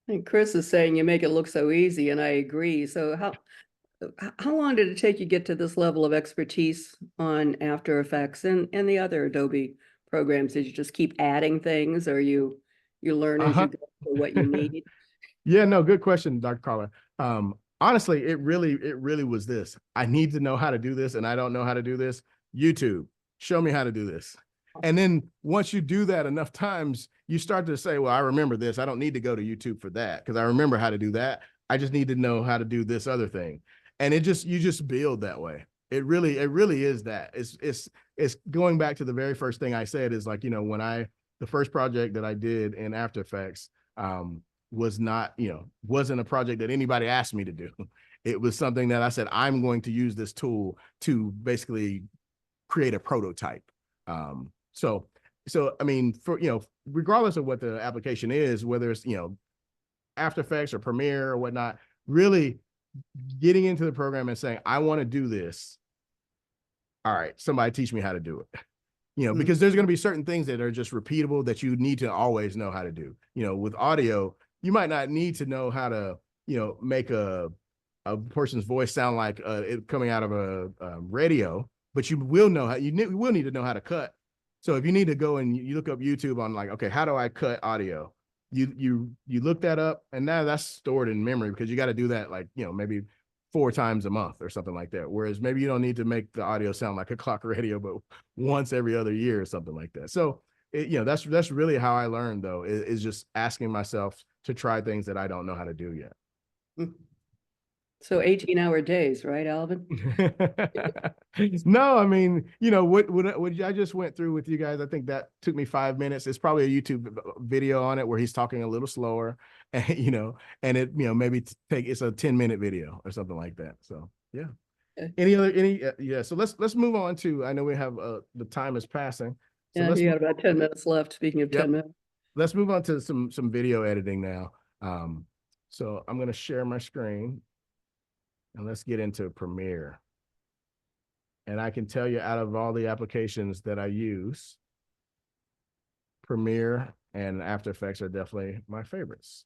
Speaker 1: I think Chris is saying you make it look so easy, and I agree. So how long did it take you to get to this level of expertise on After Effects and the other Adobe programs? Did you just keep adding things, or you learn as you go for what you need?
Speaker 3: Yeah, no, good question, Dr. Carla. Honestly, it really was this. I need to know how to do this, and I don't know how to do this. YouTube, show me how to do this. And then once you do that enough times, you start to say, well, I remember this. I don't need to go to YouTube for that because I remember how to do that. I just need to know how to do this other thing. And you just build that way. It really is that. It's going back to the very first thing I said is like, when the first project that I did in After Effects was not, wasn't a project that anybody asked me to do. It was something that I said, I'm going to use this tool to basically create a prototype. So I mean, regardless of what the application is, whether it's, After Effects or Premiere or whatnot, really getting into the program and saying, I want to do this. All right, somebody teach me how to do it. Because there's going to be certain things that are just repeatable that you need to always know how to do. With audio, you might not need to know how to, make a person's voice sound like it coming out of a radio, but you will know how, you will need to know how to cut. So if you need to go and you look up YouTube on like, okay, how do I cut audio? You look that up, and now that's stored in memory because you got to do that like, maybe 4 times a month or something like that. Whereas maybe you don't need to make the audio sound like a clock radio, but once every other year or something like that. So that's really how I learned though, is just asking myself to try things that I don't know how to do yet.
Speaker 1: So 18-hour days, right, Alvin?
Speaker 3: No, I mean, what I just went through with you guys, I think that took me 5 minutes. It's probably a YouTube video on it where he's talking a little slower, and and it, maybe it's a 10-minute video or something like that. So yeah. Okay. Yeah. So let's move on to, I know we have the time is passing. So
Speaker 1: yeah, you got about 10 minutes left. Speaking of 10 minutes.
Speaker 3: Let's move on to some video editing now. So I'm going to share my screen. And let's get into Premiere. And I can tell you, out of all the applications that I use, Premiere and After Effects are definitely my favorites.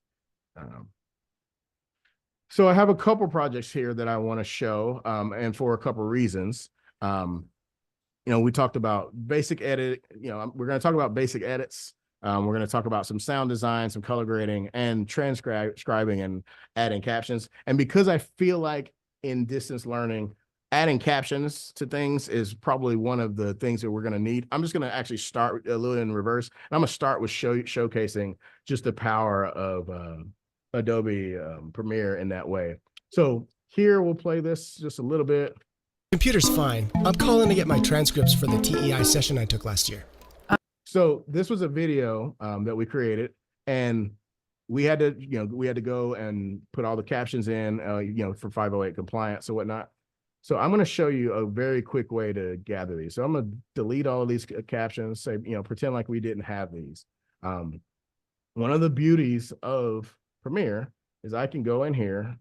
Speaker 3: So I have a couple projects here that I want to show, and for a couple reasons. We talked about basic edit. We're going to talk about basic edits. We're going to talk about some sound design, some color grading, and transcribing and adding captions. And because I feel like in distance learning, adding captions to things is probably one of the things that we're going to need. I'm just going to actually start a little in reverse. And I'm going to start with showcasing just the power of Adobe Premiere in that way. So here we'll play this just a little bit.
Speaker 6: Computer's fine. I'm calling to get my transcripts for the TEI session I took last year.
Speaker 3: So this was a video that we created, and we had to, go and put all the captions in, for 508 compliance or whatnot. So I'm going to show you a very quick way to gather these. So I'm going to delete all of these captions, say, pretend like we didn't have these. One of the beauties of Premiere is I can go in here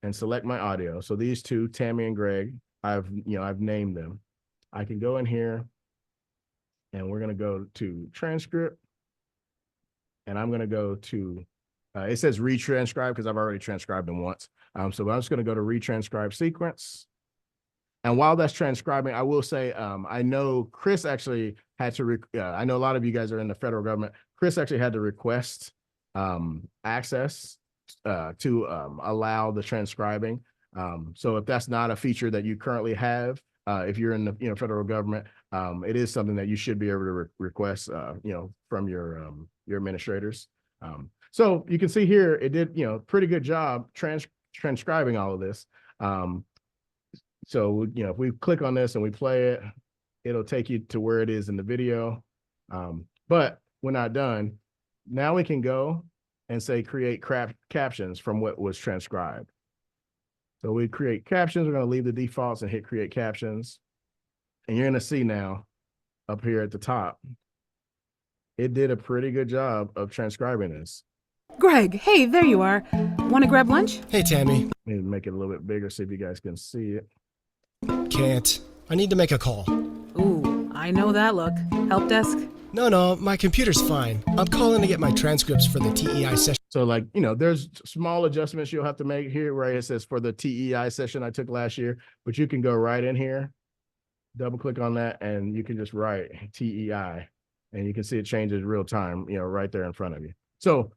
Speaker 3: and select my audio. So these two, Tammy and Greg, I've named them. I can go in here and we're going to go to transcript. And I'm going to go to, it says retranscribe because I've already transcribed them once. So I'm just going to go to retranscribe sequence. And while that's transcribing, I will say, I know Chris actually had to, I know a lot of you guys are in the federal government. Chris actually had to request access to allow the transcribing. So if that's not a feature that you currently have, if you're in the federal government, it is something that you should be able to request, from your administrators. So you can see here, it did pretty good job transcribing all of this. So, if we click on this and we play it, it'll take you to where it is in the video. But we're not done. Now we can go and say, create captions from what was transcribed. So we create captions. We're going to leave the defaults and hit create captions. And you're going to see now up here at the top, it did a pretty good job of transcribing this.
Speaker 5: Greg, hey, there you are. Want to grab lunch?
Speaker 6: Hey, Tammy.
Speaker 3: Maybe make it a little bit bigger so if you guys can see it.
Speaker 6: Can't. I need to make a call.
Speaker 5: Ooh, I know that look. Help desk?
Speaker 6: No, my computer's fine. I'm calling to get my transcripts for the TEI session.
Speaker 3: So there's small adjustments you'll have to make here, right? It says for the TEI session I took last year, but you can go right in here, double click on that, and you can just write TEI, and you can see it changes real time, right there in front of you. So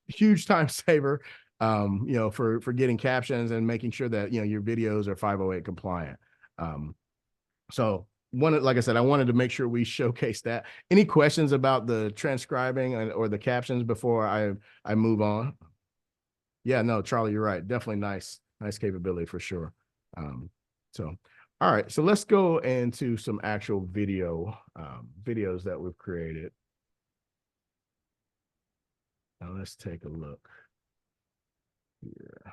Speaker 3: huge time saver, for getting captions and making sure that, your videos are 508 compliant. So like I said, I wanted to make sure we showcase that. Any questions about the transcribing or the captions before I move on? Yeah, no, Charlie, you're right. Definitely nice capability for sure. So, all right, so let's go into some actual videos that we've created. Now let's take a look here.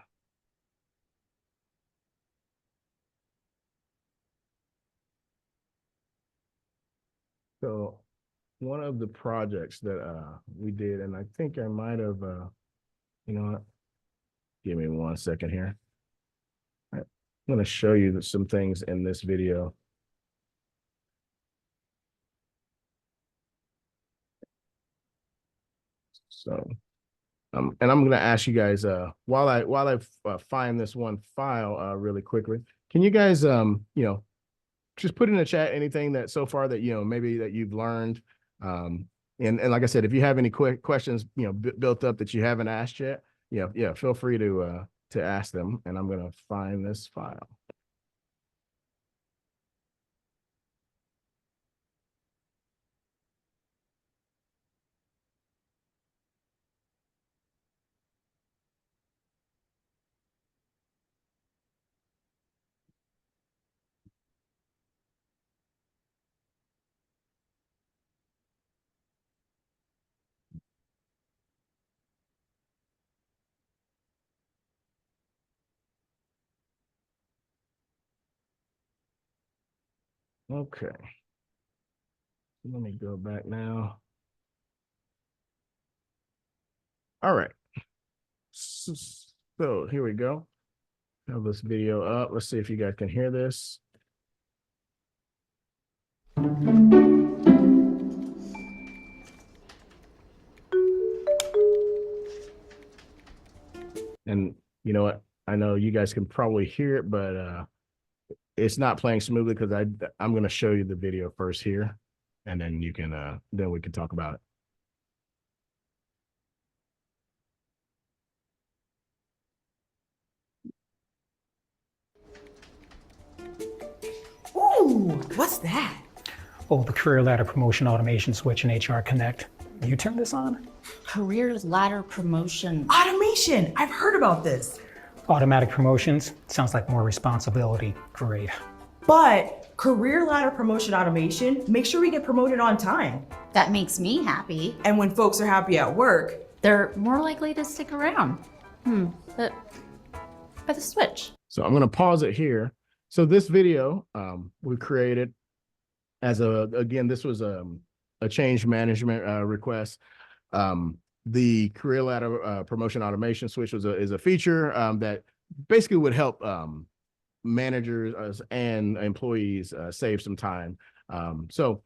Speaker 3: So one of the projects that we did, and I think I might have, what? Give me 1 second here. I'm going to show you some things in this video. So, and I'm going to ask you guys, while I find this one file really quickly, can you guys, just put in the chat anything that so far that, maybe that you've learned. And like I said, if you have any quick questions, built up that you haven't asked yet, feel free to ask them. And I'm going to find this file. Okay. Let me go back now. All right. So here we go. Have this video up. Let's see if you guys can hear this. And you know what? I know you guys can probably hear it, but it's not playing smoothly because I'm going to show you the video first here, and then you can then we can talk about it.
Speaker 8: Ooh, what's that?
Speaker 9: Oh, the Career Ladder Promotion Automation switch in HR Connect. You turn this on?
Speaker 8: Career ladder promotion. Automation! I've heard about this.
Speaker 9: Automatic promotions? Sounds like more responsibility. Great.
Speaker 8: But career ladder promotion automation makes sure we get promoted on time.
Speaker 10: That makes me happy.
Speaker 8: And when folks are happy at work,
Speaker 10: they're more likely to stick around. But the switch.
Speaker 3: So I'm going to pause it here. So this video we created as again, this was a change management request. The career ladder promotion automation switch is a feature that basically would help managers and employees save some time. So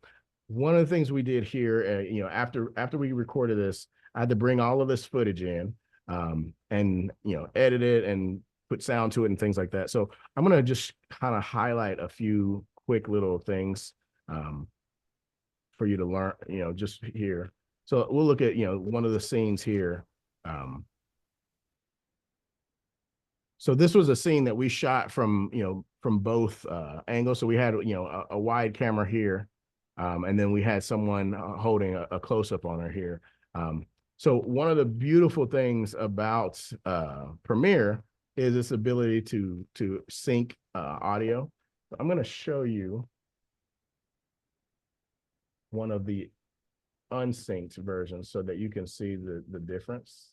Speaker 3: one of the things we did here, after we recorded this, I had to bring all of this footage in and edit it and put sound to it and things like that. So I'm gonna just kind of highlight a few quick little things for you to learn, just here. So we'll look at one of the scenes here. So this was a scene that we shot from both angles. So we had a wide camera here, and then we had someone holding a close-up on her here. So one of the beautiful things about Premiere is its ability to sync audio. I'm going to show you one of the unsynced versions so that you can see the difference.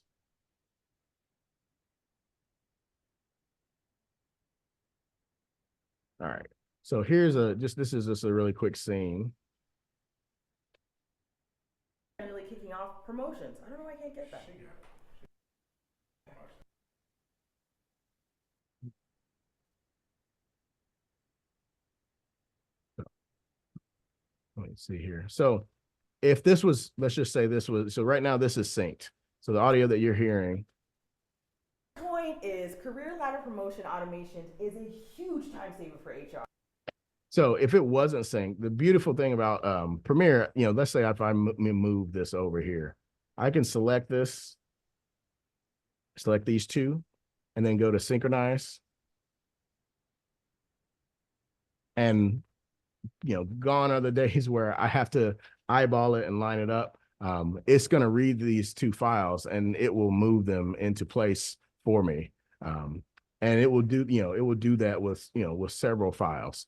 Speaker 3: All right, so here's this is just a really quick scene.
Speaker 8: Really kicking off promotions. I don't know why I can't get that.
Speaker 3: Let me see here. So if this was, let's just say this was, so right now this is synced. So the audio that you're hearing.
Speaker 8: Point is career ladder promotion automations is a huge time saver for HR.
Speaker 3: So if it wasn't synced, the beautiful thing about Premiere, let's say if I move this over here, I can select this, select these two, and then go to synchronize. And gone are the days where I have to eyeball it and line it up. It's going to read these two files and it will move them into place for me. And it will do, it will do that with, with several files.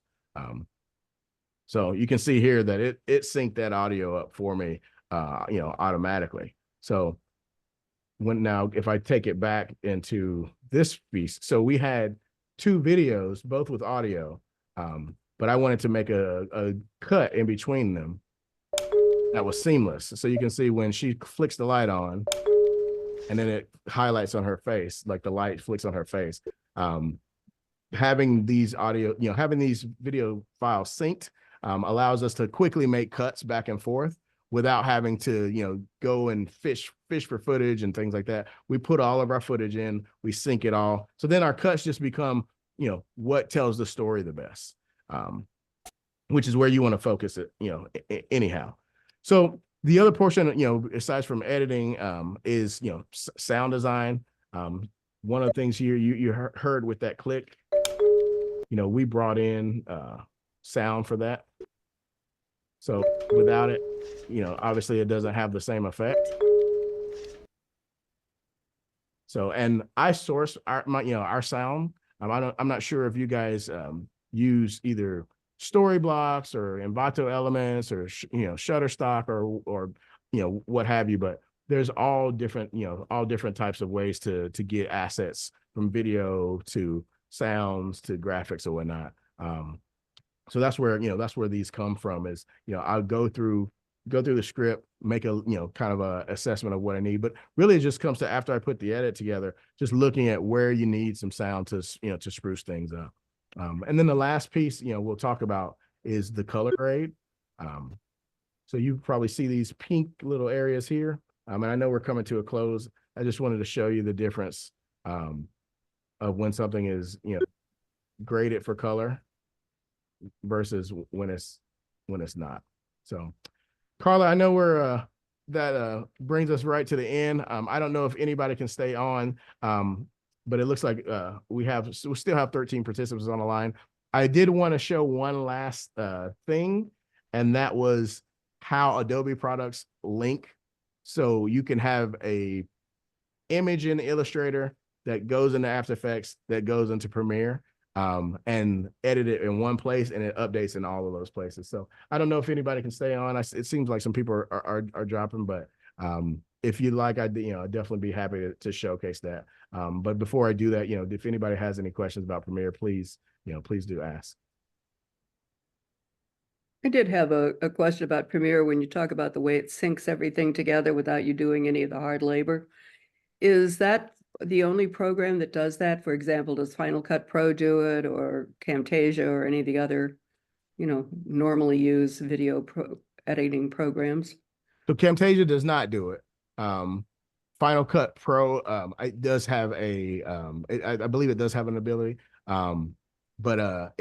Speaker 3: So you can see here that it synced that audio up for me, automatically. So now if I take it back into this piece, so we had two videos, both with audio, but I wanted to make a cut in between them that was seamless. So you can see when she flicks the light on and then it highlights on her face, like the light flicks on her face. Having these having these video files synced allows us to quickly make cuts back and forth without having to, go and fish for footage and things like that. We put all of our footage in, we sync it all. So then our cuts just become, what tells the story the best. Which is where you want to focus it, anyhow. So the other portion, aside from editing, is, sound design. One of the things here you heard with that click, we brought in sound for that. So without it, obviously it doesn't have the same effect. So, and I source our sound. I'm not sure if you guys use either Storyblocks or Envato Elements or Shutterstock or what have you, but there's all different types of ways to get assets from video to sounds to graphics or whatnot. So that's where these come from is, I'll go through the script, make a kind of a assessment of what I need, but really it just comes to after I put the edit together, just looking at where you need some sound to to spruce things up. And then the last piece, we'll talk about is the color grade. So you probably see these pink little areas here. And I know we're coming to a close. I just wanted to show you the difference of when something is, graded for color versus when it's not. So, Carla, I know that brings us right to the end. I don't know if anybody can stay on. But it looks like we still have 13 participants on the line. I did want to show one last thing, and that was how Adobe products link. So you can have a image in Illustrator that goes into After Effects, that goes into Premiere, and edit it in one place, and it updates in all of those places. So I don't know if anybody can stay on. It seems like some people are dropping, but if you'd like, I'd definitely be happy to showcase that. But before I do that, if anybody has any questions about Premiere, please do ask.
Speaker 1: I did have a question about Premiere when you talk about the way it syncs everything together without you doing any of the hard labor. Is that the only program that does that? For example, does Final Cut Pro do it, or Camtasia, or any of the other, normally used video editing programs?
Speaker 3: So Camtasia does not do it. Final Cut Pro, it does have I believe it does have an ability. But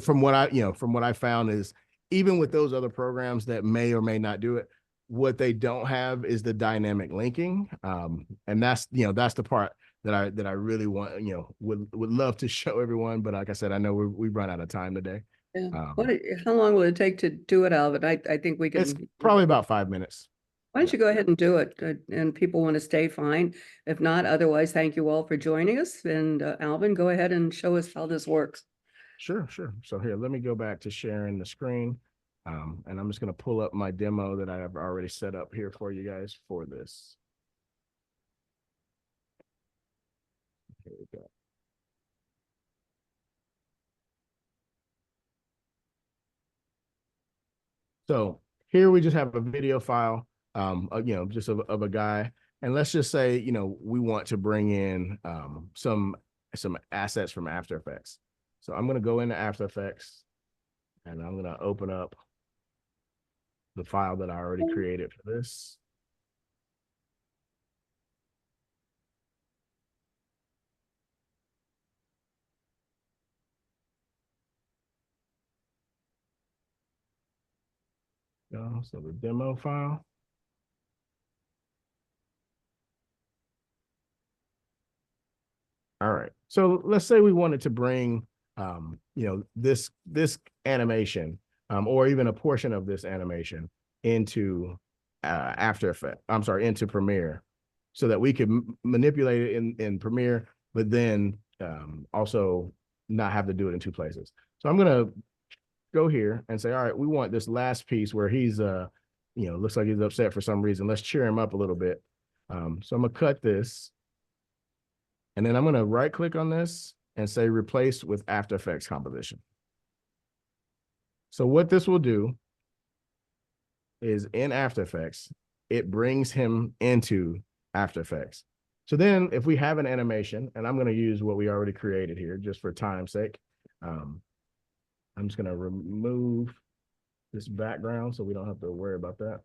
Speaker 3: from what I found is, even with those other programs that may or may not do it, what they don't have is the dynamic linking. And that's the part that I really want, would love to show everyone. But like I said, I know we've run out of time today.
Speaker 1: Yeah. How long will it take to do it, Alvin? I think we can.
Speaker 3: It's probably about 5 minutes.
Speaker 1: Why don't you go ahead and do it? And people want to stay, fine. If not, otherwise, thank you all for joining us. And Alvin, go ahead and show us how this works.
Speaker 3: Sure. So here, let me go back to sharing the screen. And I'm just going to pull up my demo that I have already set up here for you guys for this. Here we go. So here we just have a video file, just of a guy. And let's just say, we want to bring in some assets from After Effects. So I'm going to go into After Effects and I'm going to open up the file that I already created for this. So the demo file. All right. So let's say we wanted to bring, this animation, or even a portion of this animation into After Effects. I'm sorry, into Premiere, so that we could manipulate it in Premiere, but then also not have to do it in two places. So I'm gonna go here and say, all right, we want this last piece where he's looks like he's upset for some reason. Let's cheer him up a little bit. So I'm gonna cut this, and then I'm gonna right click on this and say replace with After Effects composition. So what this will do is, in After Effects, it brings him into After Effects. So then if we have an animation, and I'm gonna use what we already created here just for time's sake, I'm just gonna remove this background so we don't have to worry about that.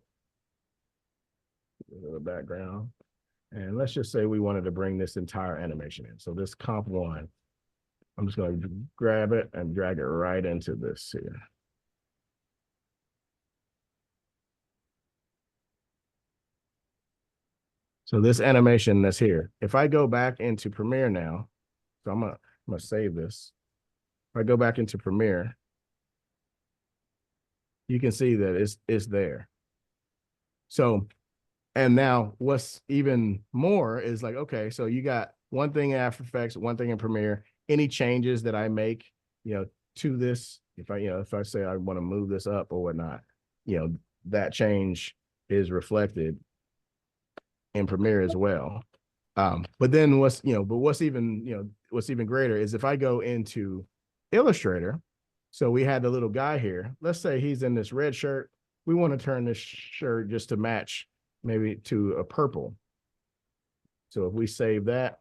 Speaker 3: The background. And let's just say we wanted to bring this entire animation in. So this comp one, I'm just gonna grab it and drag it right into this here. So this animation that's here, if I go back into Premiere now, so I'm gonna save this. If I go back into Premiere, you can see that it's there. So, and now what's even more is like, okay, so you got one thing in After Effects, one thing in Premiere. Any changes that I make, to this, if I say I want to move this up or whatnot, that change is reflected in Premiere as well. But then what's even greater is if I go into Illustrator. So we had the little guy here. Let's say he's in this red shirt. We want to turn this shirt just to match maybe to a purple. So if we save that,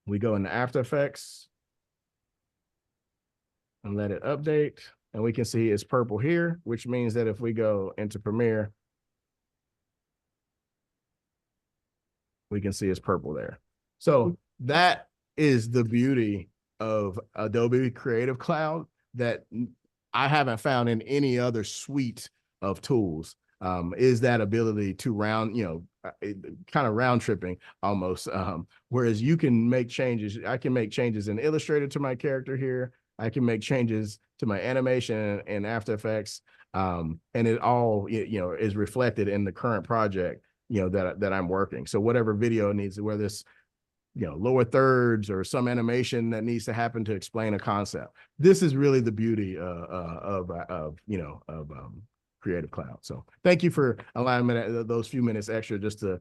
Speaker 3: we go into After Effects and let it update. And we can see it's purple here, which means that if we go into Premiere, we can see it's purple there. So that is the beauty of Adobe Creative Cloud that I haven't found in any other suite of tools, is that ability to kind of round tripping almost. Whereas you can make changes. I can make changes in Illustrator to my character here. I can make changes to my animation and After Effects. And it all, is reflected in the current project, that I'm working. So whatever video needs, whether it's lower thirds or some animation that needs to happen to explain a concept. This is really the beauty of Creative Cloud. So thank you for allowing me those few minutes extra just to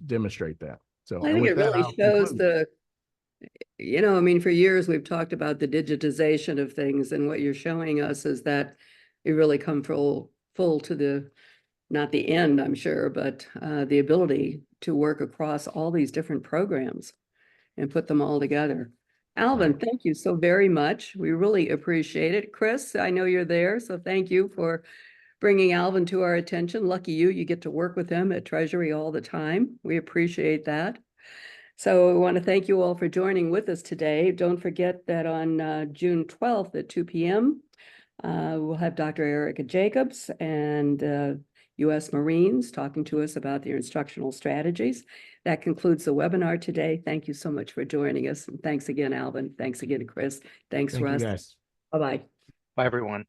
Speaker 3: demonstrate that. So
Speaker 1: I
Speaker 3: and
Speaker 1: think
Speaker 3: with
Speaker 1: it
Speaker 3: that,
Speaker 1: really
Speaker 3: I'll
Speaker 1: shows
Speaker 3: conclude.
Speaker 1: I mean, for years we've talked about the digitization of things, and what you're showing us is that you really come full to the, not the end, I'm sure, but the ability to work across all these different programs and put them all together. Alvin, thank you so very much. We really appreciate it. Chris, I know you're there, so thank you for bringing Alvin to our attention. Lucky you get to work with him at Treasury all the time. We appreciate that. So I want to thank you all for joining with us today. Don't forget that on June 12th at 2 p.m., we'll have Dr. Erica Jacobs and U.S. Marines talking to us about their instructional strategies. That concludes the webinar today. Thank you so much for joining us. And thanks again, Alvin. Thanks again, Chris. Thanks,
Speaker 3: Thank you,
Speaker 1: Russ.
Speaker 3: guys.
Speaker 1: Bye-bye.
Speaker 2: Bye, everyone.